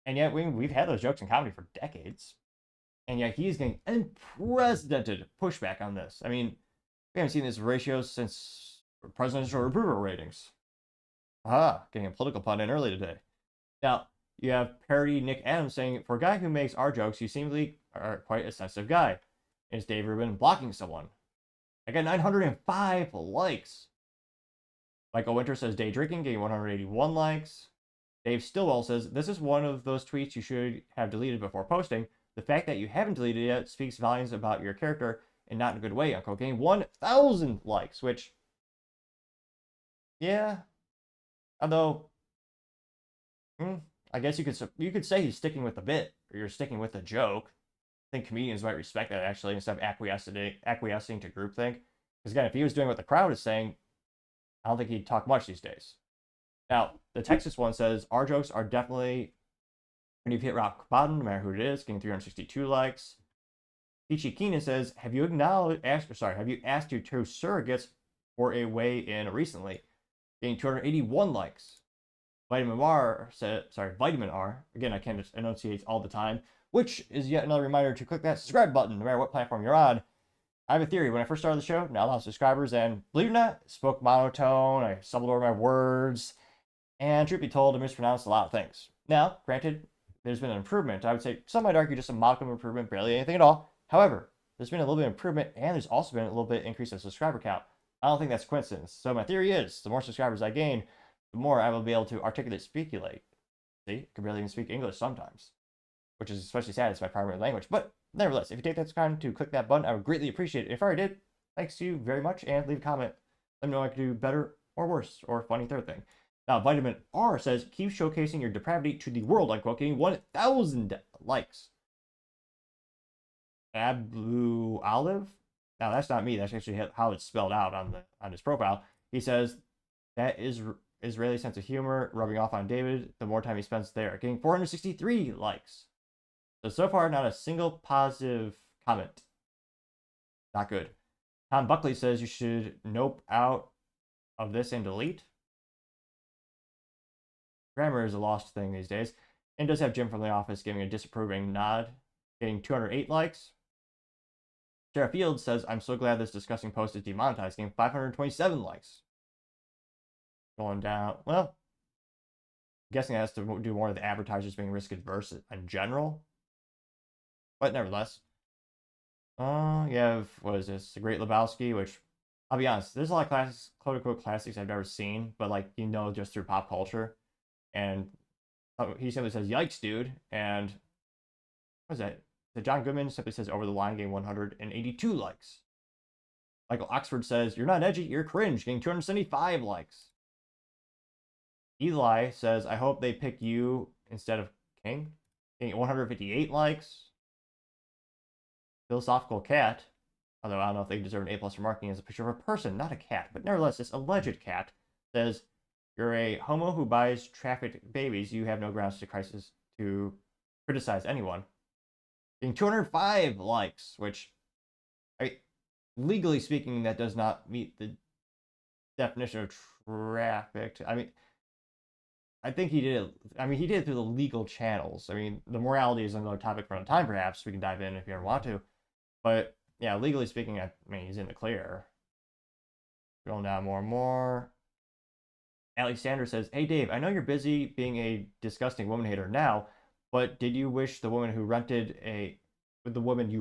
And yet, we've had those jokes in comedy for decades. And yet, he's getting unprecedented pushback on this. I mean, we haven't seen these ratios since presidential approval ratings. Ah, getting a political pun in early today. Now, you have parody Nick Adams saying, for a guy who makes our jokes, you seemingly are quite a sensitive guy. Is Dave Rubin blocking someone? I got 905 likes. Michael Winter says, day drinking, getting 181 likes. Dave Stillwell says, this is one of those tweets you should have deleted before posting. The fact that you haven't deleted it yet speaks volumes about your character and not in a good way, unquote. Getting 1,000 likes, which, yeah. Although, I guess you could say he's sticking with the bit, or you're sticking with the joke. I think comedians might respect that, actually, instead of acquiescing to groupthink. Because again, if he was doing what the crowd is saying, I don't think he'd talk much these days. Now, the Texas one says, our jokes are definitely when you've hit rock bottom, no matter who it is, getting 362 likes. Peachy Keenan says, have you asked your two surrogates for a weigh-in recently? Getting 281 likes. Vitamin R, again, I can't just enunciate all the time, which is yet another reminder to click that subscribe button, no matter what platform you're on. I have a theory. When I first started the show, not a lot of subscribers, and believe it or not, spoke monotone, I stumbled over my words, and truth be told, I mispronounced a lot of things. Now, granted, there's been an improvement. I would say some might argue just a modicum of improvement, barely anything at all. However, there's been a little bit of improvement, and there's also been a little bit increase in subscriber count. I don't think that's a coincidence. So my theory is, the more subscribers I gain, the more I will be able to speculate. See, I can barely even speak English sometimes, which is especially sad. It's my primary language. But nevertheless, if you take that time to click that button, I would greatly appreciate it. If I already did, thanks to you very much, and leave a comment. Let me know if I can do better or worse, or funny third thing. Now, Vitamin R says, keep showcasing your depravity to the world, unquote, getting 1,000 likes. Ablu Olive? Now, that's not me. That's actually how it's spelled out on his profile. He says, that is Israeli sense of humor, rubbing off on David the more time he spends there, getting 463 likes. So far, not a single positive comment. Not good. Tom Buckley says you should nope out of this and delete. Grammar is a lost thing these days. And does have Jim from The Office giving a disapproving nod, getting 208 likes. Sarah Fields says, I'm so glad this disgusting post is demonetized, getting 527 likes. Going down, well, I'm guessing that has to do more with the advertisers being risk adverse in general. But nevertheless, you have, what is this, The Great Lebowski, which, I'll be honest, there's a lot of classics, quote-unquote classics I've never seen, but, like, just through pop culture. And he simply says, yikes, dude. And what is that? So John Goodman simply says, over the line, getting 182 likes. Michael Oxford says, you're not edgy, you're cringe, getting 275 likes. Eli says, I hope they pick you instead of King, getting 158 likes. Philosophical Cat, although I don't know if they deserve an A+ for marking, as a picture of a person, not a cat. But nevertheless, this alleged cat says, you're a homo who buys trafficked babies. You have no grounds to criticize anyone. Getting 205 likes, which, legally speaking, that does not meet the definition of trafficked. I think he did it. He did it through the legal channels. The morality is another topic for another time, perhaps. We can dive in if you ever want to. But, yeah, legally speaking, he's in the clear. Going down more and more. Alexander says, hey, Dave, I know you're busy being a disgusting woman hater now, but did you wish the woman you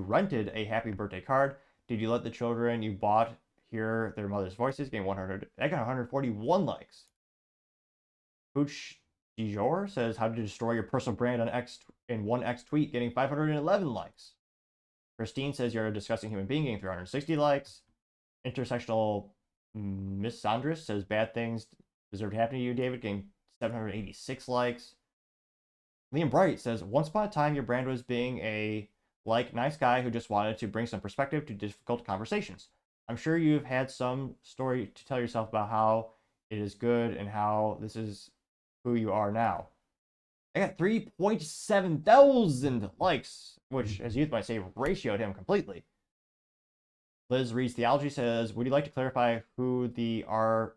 rented a happy birthday card? Did you let the children you bought hear their mother's voices? Getting 100. I got 141 likes. Pooch DiJour says, how to destroy your personal brand in one X tweet, getting 511 likes. Christine says, you're a disgusting human being, getting 360 likes. Intersectional Miss Sandris says, bad things deserve to happen to you, David, getting 786 likes. Liam Bright says, once upon a time, your brand was being a nice guy who just wanted to bring some perspective to difficult conversations. I'm sure you've had some story to tell yourself about how it is good and how this is who you are now. I got 3.7 thousand likes, which, as youth might say, ratioed him completely. Liz Reed's Theology says, would you like to clarify who the R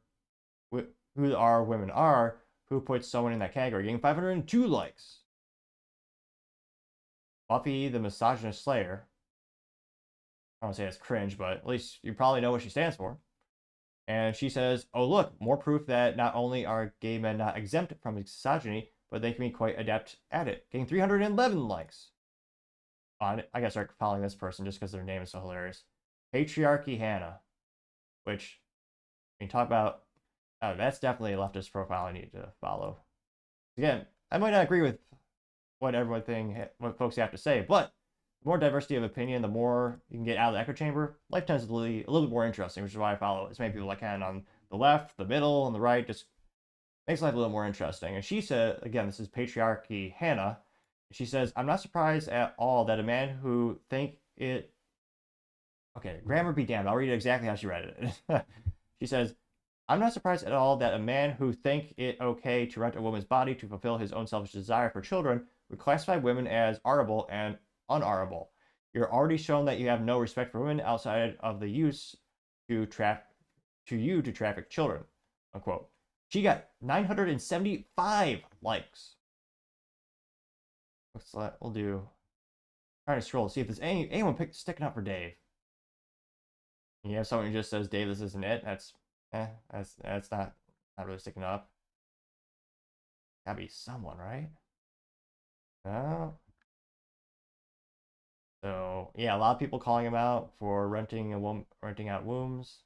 women are? Who puts someone in that category? Getting 502 likes. Buffy the Misogynist Slayer. I don't say it's cringe, but at least you probably know what she stands for. And she says, oh, look, more proof that not only are gay men not exempt from misogyny, but they can be quite adept at it. Getting 311 likes on it. I gotta start following this person just because their name is so hilarious. Patriarchy Hannah, which, I mean, talk about, that's definitely a leftist profile I need to follow. Again, I might not agree with what what folks have to say, but the more diversity of opinion, the more you can get out of the echo chamber, life tends to be a little bit more interesting, which is why I follow as many people as I can on the left, the middle, and the right. Just makes life a little more interesting. And she said, again, this is Patriarchy Hannah. She says, I'm not surprised at all that a man who think it. Okay, grammar be damned. I'll read it exactly how she read it. She says, I'm not surprised at all that a man who think it okay to rent a woman's body to fulfill his own selfish desire for children would classify women as arable and unarable. You're already shown that you have no respect for women outside of the use to traffic children. Unquote. She got 975 likes. Looks like we'll do. Trying to scroll to see if there's anyone sticking up for Dave. You have someone who just says, Dave, this isn't it. That's not really sticking up. Gotta be someone, right? No. So yeah, a lot of people calling him out for renting out wombs.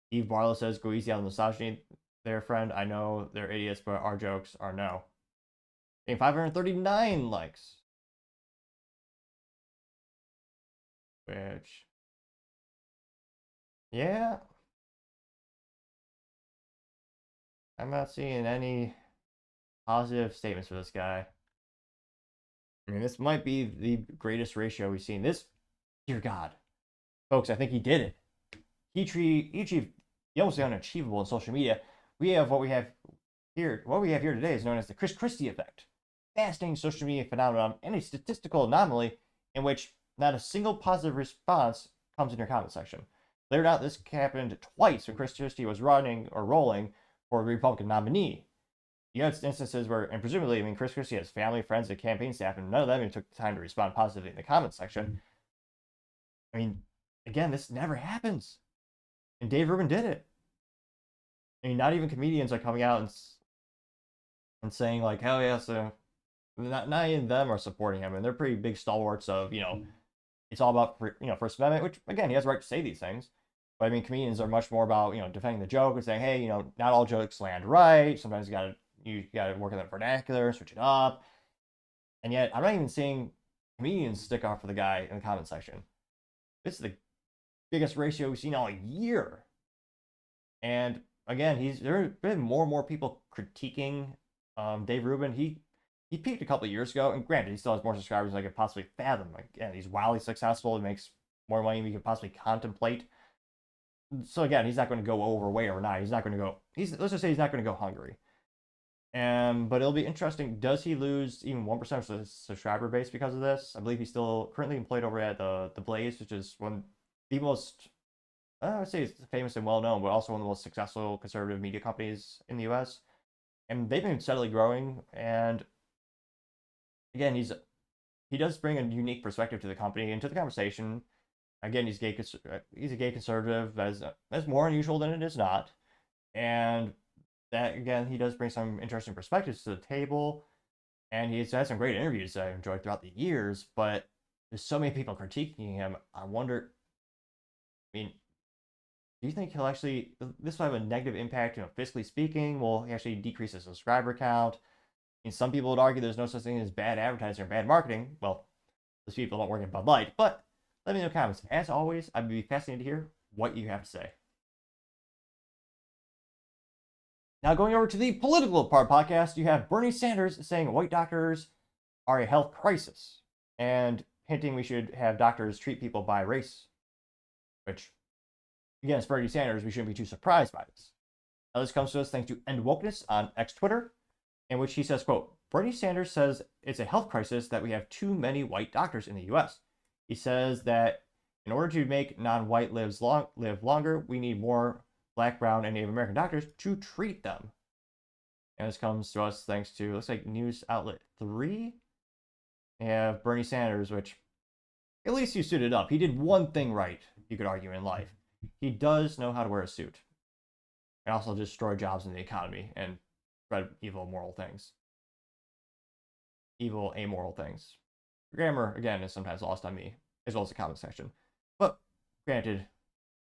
Eve Barlow says, "Go easy on the misogyny, there, friend. I know they're idiots, but our jokes are no." Getting 539 likes, which, yeah, I'm not seeing any positive statements for this guy. I mean, this might be the greatest ratio we've seen. This, dear God, folks, I think he did it. He achieved the almost unachievable in social media. We have what we have here. What we have here today is known as the Chris Christie effect, fascinating social media phenomenon and a statistical anomaly in which not a single positive response comes in your comment section. Cleared out, this happened twice when Chris Christie was running or rolling for a Republican nominee. You had instances where, and presumably, I mean, Chris Christie has family, friends, and campaign staff, and none of them even took the time to respond positively in the comment section. I mean, again, this never happens. And Dave Rubin did it. I mean, not even comedians are coming out and saying, like, hell yeah, so not even them are supporting him. And they're pretty big stalwarts of, it's all about, First Amendment, which, again, he has a right to say these things. But I mean, comedians are much more about, defending the joke and saying, hey, not all jokes land right. Sometimes you gotta work on the vernacular, switch it up. And yet, I'm not even seeing comedians stick up for the guy in the comment section. This is the biggest ratio we've seen all year. And again, there have been more and more people critiquing Dave Rubin. He peaked a couple of years ago, and granted, he still has more subscribers than I could possibly fathom. Again, he's wildly successful. He makes more money than we could possibly contemplate. So again, he's not going to go overweight overnight. He's not going to go. Let's just say he's not going to go hungry. But it'll be interesting. Does he lose even 1% of his subscriber base because of this? I believe he's still currently employed over at the Blaze, which is one of the most, I would say, it's famous and well known, but also one of the most successful conservative media companies in the U.S. And they've been steadily growing. And again, he does bring a unique perspective to the company and to the conversation. Again, he's a gay conservative. That's more unusual than it is not. And that, again, he does bring some interesting perspectives to the table, and he's had some great interviews that I've enjoyed throughout the years, but there's so many people critiquing him. I wonder, I mean, do you think this will have a negative impact, fiscally speaking? Will he actually decrease his subscriber count? I mean, some people would argue there's no such thing as bad advertising or bad marketing. Well, those people don't work in Bud Light, but let me know in the comments. As always, I'd be fascinated to hear what you have to say. Now, going over to the political part podcast, you have Bernie Sanders saying white doctors are a health crisis and hinting we should have doctors treat people by race, which, again, as Bernie Sanders, we shouldn't be too surprised by this. Now, this comes to us thanks to End Wokeness on X Twitter, in which he says, quote, Bernie Sanders says it's a health crisis that we have too many white doctors in the U.S. He says that in order to make non-white live longer, we need more Black, brown, and Native American doctors to treat them. And this comes to us thanks to, looks like News Outlet 3. We have Bernie Sanders, which at least he suited up. He did one thing right, you could argue, in life. He does know how to wear a suit. and also destroy jobs in the economy and spread evil, moral things. Evil, amoral things. Grammar, again, is sometimes lost on me, as well as the comment section. But granted,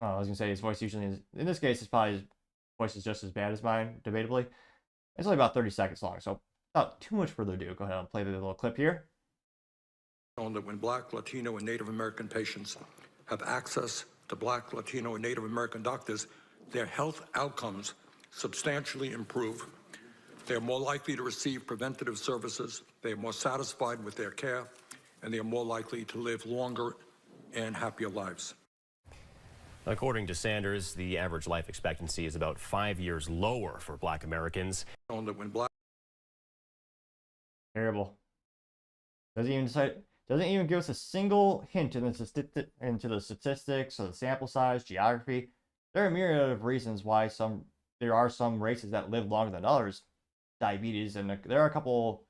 I was gonna say his voice usually is, in this case, his voice is just as bad as mine, debatably. It's only about 30 seconds long, so without too much further ado, go ahead and play the little clip here. That when Black, Latino, and Native American patients have access to Black, Latino, and Native American doctors, their health outcomes substantially improve. They are more likely to receive preventative services, they are more satisfied with their care, and they are more likely to live longer and happier lives. According to Sanders, the average life expectancy is about 5 years lower for Black Americans. That when Black Terrible. Doesn't even give us a single hint into the statistics or the sample size, geography. There are a myriad of reasons why there are some races that live longer than others. Diabetes, and there are a couple,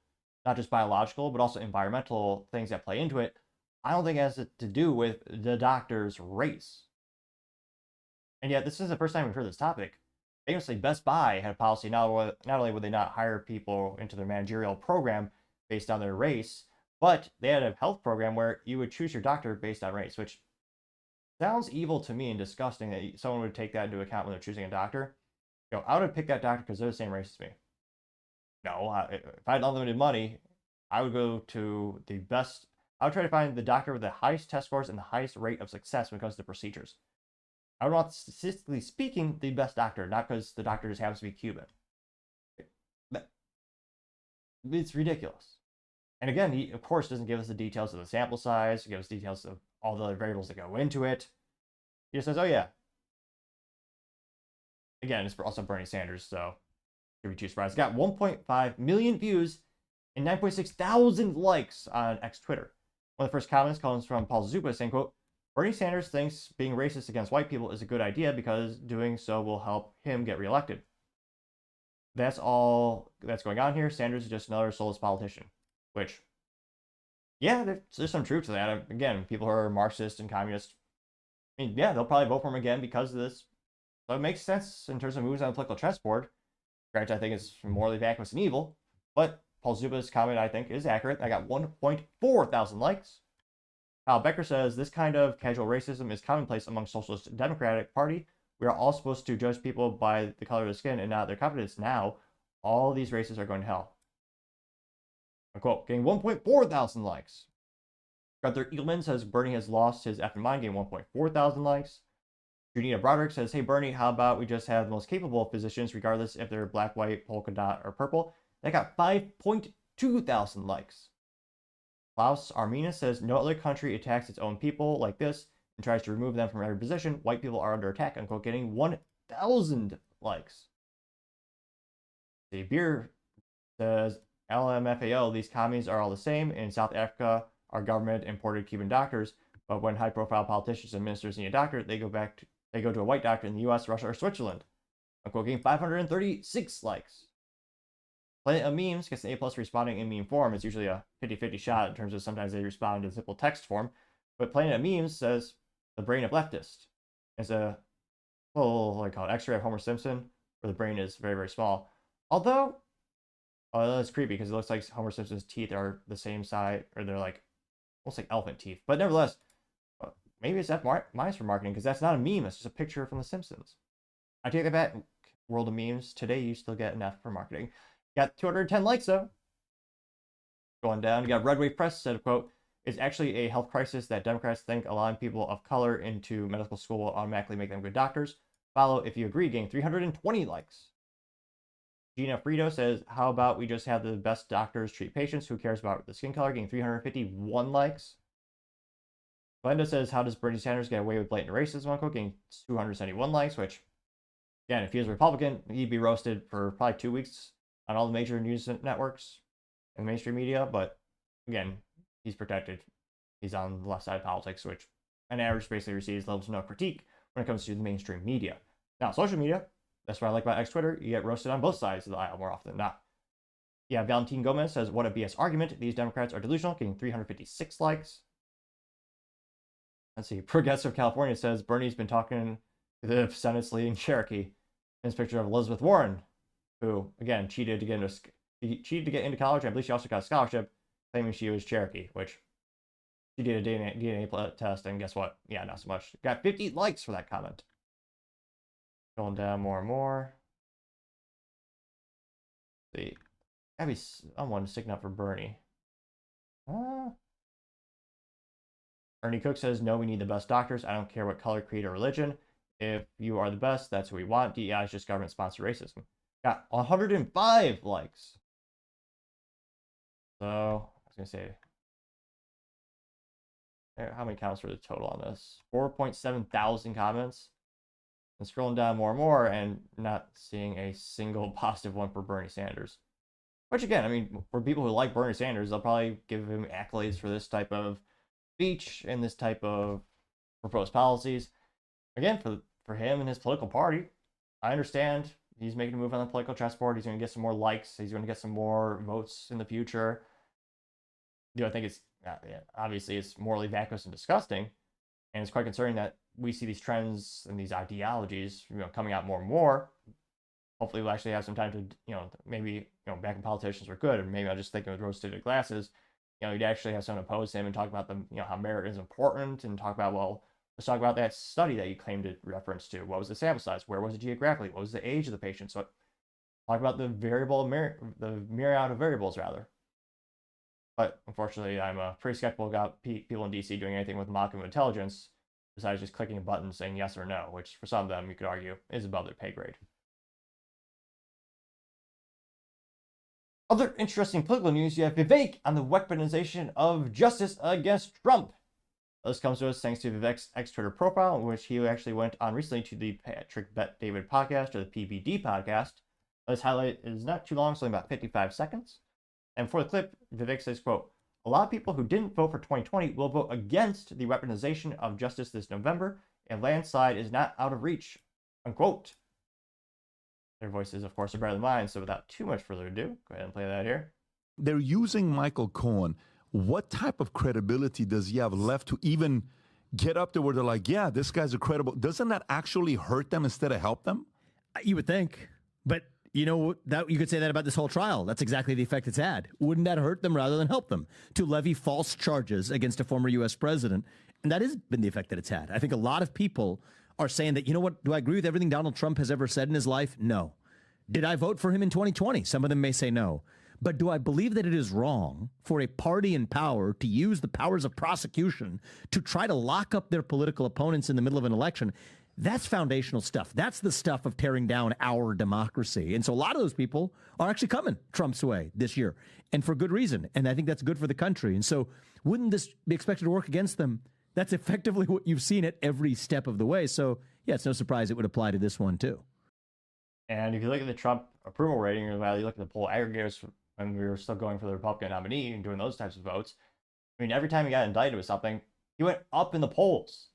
not just biological, but also environmental things that play into it. I don't think it has to do with the doctor's race. And yet, this is the first time we've heard this topic. Famously, Best Buy had a policy not only would they not hire people into their managerial program based on their race, but they had a health program where you would choose your doctor based on race, which sounds evil to me and disgusting that someone would take that into account when they're choosing a doctor. I would pick that doctor because they're the same race as me. No, if I had unlimited money, I would go to the best. I would try to find the doctor with the highest test scores and the highest rate of success when it comes to procedures. I would want, statistically speaking, the best doctor, not because the doctor just happens to be Cuban. It's ridiculous. And again, he, of course, doesn't give us the details of the sample size. He gives us details of all the other variables that go into it. He just says, oh, yeah. Again, it's also Bernie Sanders, so should be too surprised. Got 1.5 million views and 9.6 thousand likes on X Twitter. One of the first comments comes from Paul Zupa saying, quote, Bernie Sanders thinks being racist against white people is a good idea because doing so will help him get reelected. That's all that's going on here. Sanders is just another soulless politician. Which, yeah, there's some truth to that. Again, people who are Marxist and communist, I mean, yeah, they'll probably vote for him again because of this. So it makes sense in terms of moves on the political chessboard. Granted, I think it's morally vacuous and evil, but Paul Zuba's comment, I think, is accurate. I got 1.4 thousand likes. Kyle Becker says, this kind of casual racism is commonplace among Socialist and Democratic Party. We are all supposed to judge people by the color of their skin and not their competence. Now, all these races are going to hell. Quote, getting 1.4 thousand likes. Gunther Eagleman says Bernie has lost his effing mind, getting 1.4 thousand likes. Junita Broderick says, hey Bernie, how about we just have the most capable physicians, regardless if they're black, white, polka dot, or purple? That got 5.2 thousand likes. Klaus Armina says, no other country attacks its own people like this and tries to remove them from every position. White people are under attack, unquote, getting 1,000 likes. The Beer says, LMFAO, these commies are all the same. In South Africa, our government imported Cuban doctors, but when high-profile politicians and ministers need a doctor, they go to a white doctor in the U.S., Russia, or Switzerland. Unquote, getting 536 likes. Planet of Memes gets an A+ responding in meme form. It's usually a 50-50 shot in terms of sometimes they respond in simple text form. But Planet of Memes says, the brain of leftist. It's a little, like, called X-ray of Homer Simpson, where the brain is very, very small. Although, oh, that's creepy because it looks like Homer Simpson's teeth are the same size, or they're like almost like elephant teeth. But nevertheless, maybe it's F- for marketing because that's not a meme. It's just a picture from The Simpsons. I take that back. World of memes. Today you still get an F for marketing. Got 210 likes though. Going down, you got Red Wave Press said, quote, it's actually a health crisis that Democrats think allowing people of color into medical school will automatically make them good doctors. Follow if you agree, getting 320 likes. Gina Frito says, how about we just have the best doctors treat patients? Who cares about the skin color? Getting 351 likes. Glenda says, how does Bernie Sanders get away with blatant racism? Unquote, getting 271 likes, which, again, if he was a Republican, he'd be roasted for probably 2 weeks on all the major news networks and mainstream media. But again, he's protected. He's on the left side of politics, which on average basically receives levels of no critique when it comes to the mainstream media. Now, social media, that's what I like about X Twitter. You get roasted on both sides of the aisle more often than not. Yeah, Valentin Gomez says, what a BS argument. These Democrats are delusional, getting 356 likes. Let's see. Progressive California says, Bernie's been talking to the Senate's leading Cherokee. And this picture of Elizabeth Warren, who again cheated to get into college. I believe she also got a scholarship, claiming she was Cherokee, which she did a DNA test, and guess what? Yeah, not so much. Got 50 likes for that comment. Going down more and more. Let's see, gotta be someone sticking up for Bernie. Ernie Cook says, no, we need the best doctors. I don't care what color, creed, or religion. If you are the best, that's who we want. DEI is just government-sponsored racism. Got 105 likes. So, I was going to say, how many comments were the total on this? 4.7 thousand comments. And scrolling down more and more and not seeing a single positive one for Bernie Sanders. Which, again, I mean, for people who like Bernie Sanders, they'll probably give him accolades for this type of speech and this type of proposed policies. Again, for him and his political party, I understand he's making a move on the political chessboard. He's going to get some more likes. He's going to get some more votes in the future. I think it's obviously it's morally vacuous and disgusting, and it's quite concerning that we see these trends and these ideologies, coming out more and more. Hopefully, we'll actually have some time to, maybe, back when politicians were good, and maybe I'll just think with rose-tinted glasses. You'd actually have someone oppose him and talk about how merit is important, and talk about, well, let's talk about that study that you claimed to reference to. What was the sample size? Where was it geographically? What was the age of the patient? So talk about the myriad of variables, rather. But unfortunately, I'm pretty skeptical about people in DC doing anything with modicum of intelligence besides just clicking a button saying yes or no, which for some of them, you could argue, is above their pay grade. Other interesting political news, you have Vivek on the weaponization of justice against Trump. This comes to us thanks to Vivek's ex-Twitter profile, in which he actually went on recently to the Patrick Bet-David podcast, or the PBD podcast. This highlight is not too long, it's only about 55 seconds. And for the clip, Vivek says, quote, "A lot of people who didn't vote for 2020 will vote against the weaponization of justice this November, and landslide is not out of reach," unquote. Their voices, of course, are better than mine, so without too much further ado, go ahead and play that here. They're using Michael Cohen. What type of credibility does he have left to even get up there where they're like, yeah, this guy's a credible? Doesn't that actually hurt them instead of help them? You would think. But that you could say that about this whole trial. That's exactly the effect it's had. Wouldn't that hurt them rather than help them? To levy false charges against a former U.S. president. And that has been the effect that it's had. I think a lot of people are saying that, do I agree with everything Donald Trump has ever said in his life? No. Did I vote for him in 2020? Some of them may say no. But do I believe that it is wrong for a party in power to use the powers of prosecution to try to lock up their political opponents in the middle of an election? That's foundational stuff. That's the stuff of tearing down our democracy. And so a lot of those people are actually coming Trump's way this year, and for good reason. And I think that's good for the country. And so wouldn't this be expected to work against them? That's effectively what you've seen at every step of the way. So, yeah, it's no surprise it would apply to this one, too. And if you look at the Trump approval rating, or you look at the poll aggregators when we were still going for the Republican nominee and doing those types of votes, I mean, every time he got indicted with something, he went up in the polls.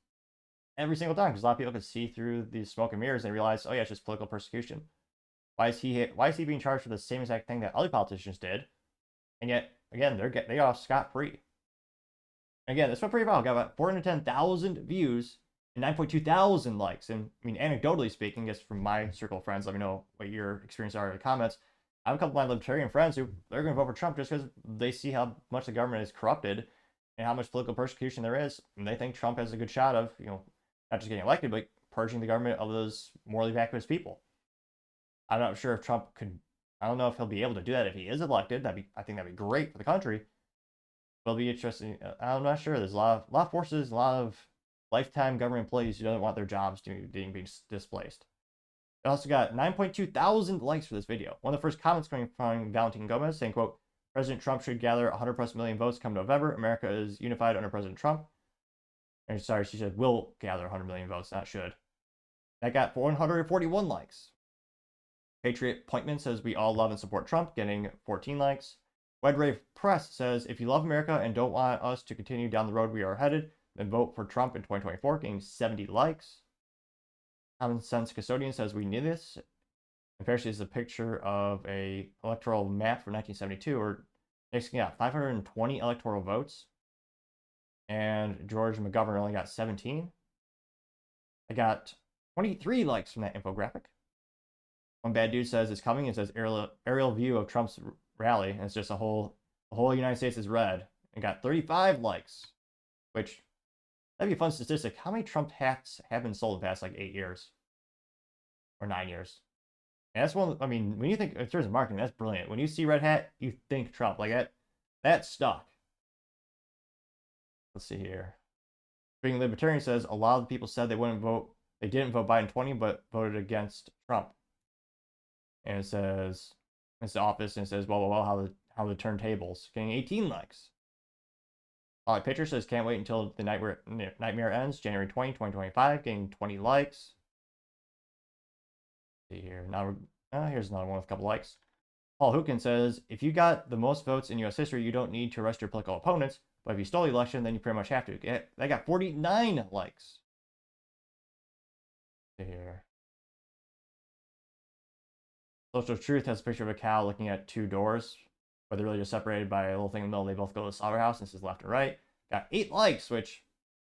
Every single time, because a lot of people could see through these smoke and mirrors and realize, oh yeah, it's just political persecution. Why is he being charged for the same exact thing that other politicians did? And yet, again, they got off scot-free. Again, this went pretty well. Got about 410,000 views and 9.2 thousand likes. And I mean, anecdotally speaking, just from my circle of friends, let me know what your experience are in the comments. I have a couple of my libertarian friends who they're going to vote for Trump just because they see how much the government is corrupted and how much political persecution there is. And they think Trump has a good shot of, not just getting elected, but purging the government of those morally vacuous people. I'm not sure if Trump could, I don't know if he'll be able to do that if he is elected. I think that'd be great for the country. But it'll be interesting. I'm not sure. There's a lot of forces, a lot of lifetime government employees who don't want their jobs being displaced. It also got 9.2 thousand likes for this video. One of the first comments coming from Valentin Gomez saying, quote, "President Trump should gather 100+ million votes come November. America is unified under President Trump." And sorry, she said will gather 100 million votes, not should. That got 441 likes. Patriot Pointman says we all love and support Trump, getting 14 likes. Wedrave Press says if you love America and don't want us to continue down the road we are headed, then vote for Trump in 2024, getting 70 likes. Common Sense Custodian says we need this. And Parachute is a picture of a electoral map from 1972, where Nixon got 520 electoral votes, and George McGovern only got 17. I got 23 likes from that infographic. One bad dude says it's coming and says aerial view of Trump's rally, and it's just the whole United States is red, and got 35 likes, which that'd be a fun statistic. How many Trump hats have been sold in the past like 8 years or 9 years? And that's one. I mean, when you think in terms of marketing, that's brilliant. When you see red hat, you think Trump. Like that stuck. Let's see here. Being libertarian says a lot of the people said they wouldn't vote. They didn't vote Biden 20, but voted against Trump. And it says it's the office, and it says well how the turntables, getting 18 likes. Picture says can't wait until the nightmare ends, January 20, 2025, getting 20 likes. Let's see here. Now here's another one with a couple likes. Paul Hookin says, if you got the most votes in U.S. history, you don't need to arrest your political opponents. But if you stole the election, then you pretty much have to. They got 49 likes. Here. Social Truth has a picture of a cow looking at two doors, but they're really just separated by a little thing in the middle. They both go to the slaughterhouse, and this is left and right. Got 8 likes, which,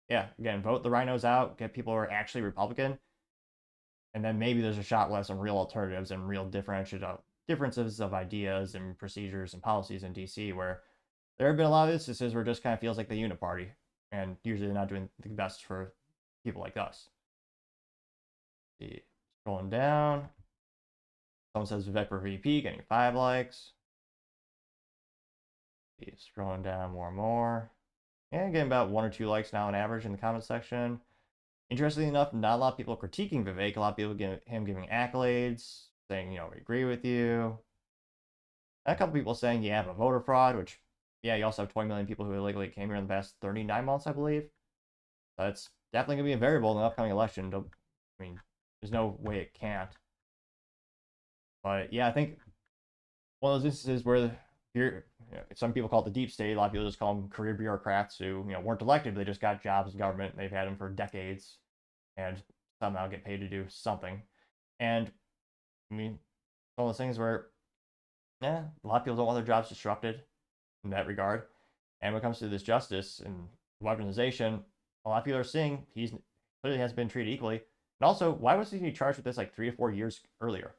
yeah, again, vote the rhinos out, get people who are actually Republican, and then maybe there's a shot we'll have some real alternatives and real differences of ideas and procedures and policies in DC, where there have been a lot of instances where it just kind of feels like the uniparty, and usually they're not doing the best for people like us. Scrolling down. Someone says Vivek for VP, getting 5 likes. Scrolling down more and more. Yeah, getting about 1 or 2 likes now on average in the comment section. Interestingly enough, not a lot of people critiquing Vivek. A lot of people giving accolades, saying, we agree with you. And a couple people saying, yeah, but voter fraud, which, yeah, you also have 20 million people who illegally came here in the past 39 months, I believe. That's definitely going to be a variable in the upcoming election. I mean, there's no way it can't. But yeah, I think one of those instances where some people call it the deep state. A lot of people just call them career bureaucrats who weren't elected. They just got jobs in government. They've had them for decades, and somehow get paid to do something. And I mean, one of those things where, a lot of people don't want their jobs disrupted in that regard. And when it comes to this justice and weaponization, a lot of people are seeing he clearly hasn't been treated equally. And also, why was he charged with this like 3 to 4 years earlier?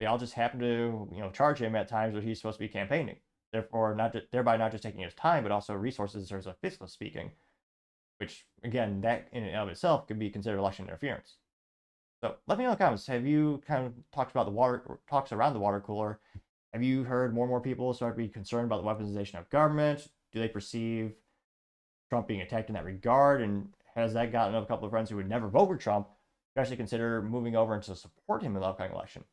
They all just happen to, charge him at times when he's supposed to be campaigning. Therefore, thereby not just taking his time, but also resources in terms of fiscal speaking, which, again, that in and of itself could be considered election interference. So let me know in the comments. Have you kind of talked about talks around the water cooler? Have you heard more and more people start to be concerned about the weaponization of government? Do they perceive Trump being attacked in that regard? And has that gotten a couple of friends who would never vote for Trump to actually consider moving over and to support him in the upcoming election?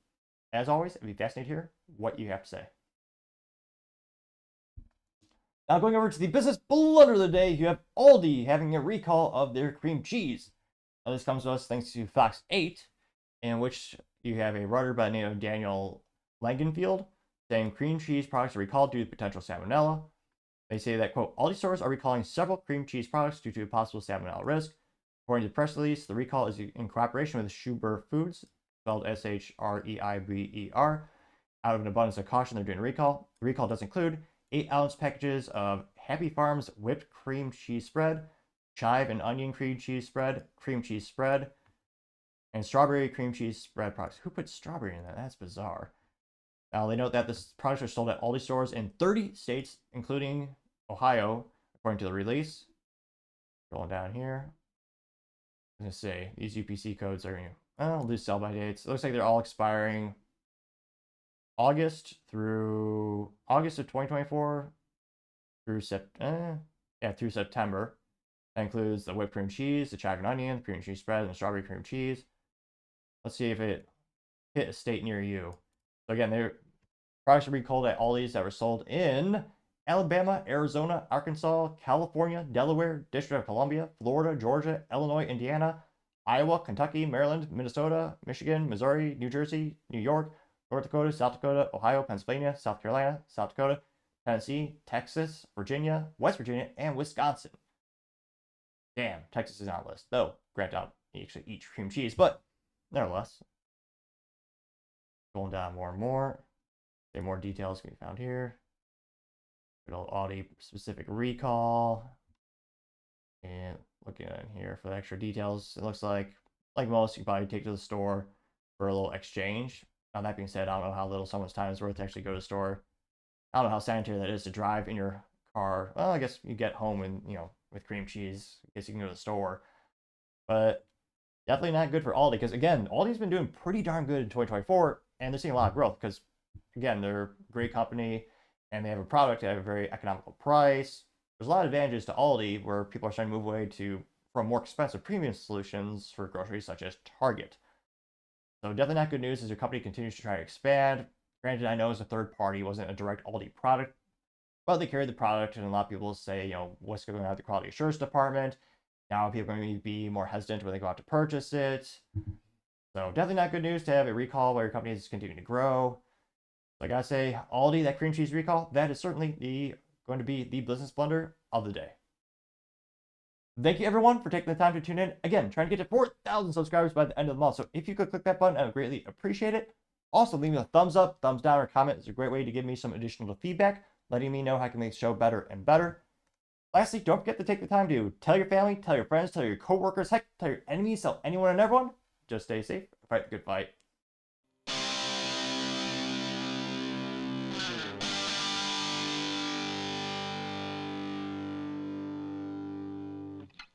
As always, I'd be fascinated to hear what you have to say. Now going over to the business blunder of the day, you have Aldi having a recall of their cream cheese. Now this comes to us thanks to Fox 8, in which you have a writer by the name of Daniel Langenfield saying cream cheese products are recalled due to potential salmonella. They say that, quote, Aldi stores are recalling several cream cheese products due to a possible salmonella risk. According to the press release, the recall is in cooperation with Schuber Foods, spelled S-H-R-E-I-B-E-R. Out of an abundance of caution, they're doing a recall. The recall does include 8-ounce packages of Happy Farms whipped cream cheese spread, chive and onion cream cheese spread, and strawberry cream cheese spread products. Who put strawberry in that? That's bizarre. Now, they note that the products are sold at Aldi stores in 30 states, including Ohio, according to the release. Scrolling down here. I was going to say, these UPC codes are, lose sell-by dates. It looks like they're all expiring August of 2024 through September. That includes the whipped cream cheese, the chive and onion, the cream cheese spread, and the strawberry cream cheese. Let's see if it hit a state near you. So again, their products are recalled at Aldi's that were sold in Alabama, Arizona, Arkansas, California, Delaware, District of Columbia, Florida, Georgia, Illinois, Indiana, Iowa, Kentucky, Maryland, Minnesota, Michigan, Missouri, New Jersey, New York, North Dakota, South Dakota, Ohio, Pennsylvania, South Carolina, South Dakota, Tennessee, Texas, Virginia, West Virginia, and Wisconsin. Damn, Texas is not on the list, though. Grant out actually each cream cheese, but nevertheless. Going down more and more. There more details can be found here. Good old Aldi specific recall. And looking in here for the extra details, it looks like most, you can probably take to the store, for a little exchange. Now, that being said, I don't know how little someone's time is worth to actually go to the store. I don't know how sanitary that is to drive in your car. Well, I guess you get home and, with cream cheese, I guess you can go to the store. But definitely not good for Aldi because, again, Aldi's been doing pretty darn good in 2024, and they're seeing a lot of growth because, again, they're a great company and they have a product at a very economical price. There's a lot of advantages to Aldi where people are starting to move away from more expensive premium solutions for groceries such as Target. So definitely not good news as your company continues to try to expand. Granted, I know as a third party, it wasn't a direct Aldi product, but they carried the product, and a lot of people say, what's going on with the quality assurance department? Now people are going to be more hesitant when they go out to purchase it. So definitely not good news to have a recall while your company is continuing to grow. So I gotta say, Aldi, that cream cheese recall, that is certainly going to be the business blunder of the day. Thank you everyone for taking the time to tune in. Again, trying to get to 4,000 subscribers by the end of the month. So if you could click that button, I would greatly appreciate it. Also, leave me a thumbs up, thumbs down, or comment. It's a great way to give me some additional feedback, letting me know how I can make the show better and better. Lastly, don't forget to take the time to tell your family, tell your friends, tell your coworkers, heck, tell your enemies, tell anyone and everyone. Just stay safe, fight the good fight.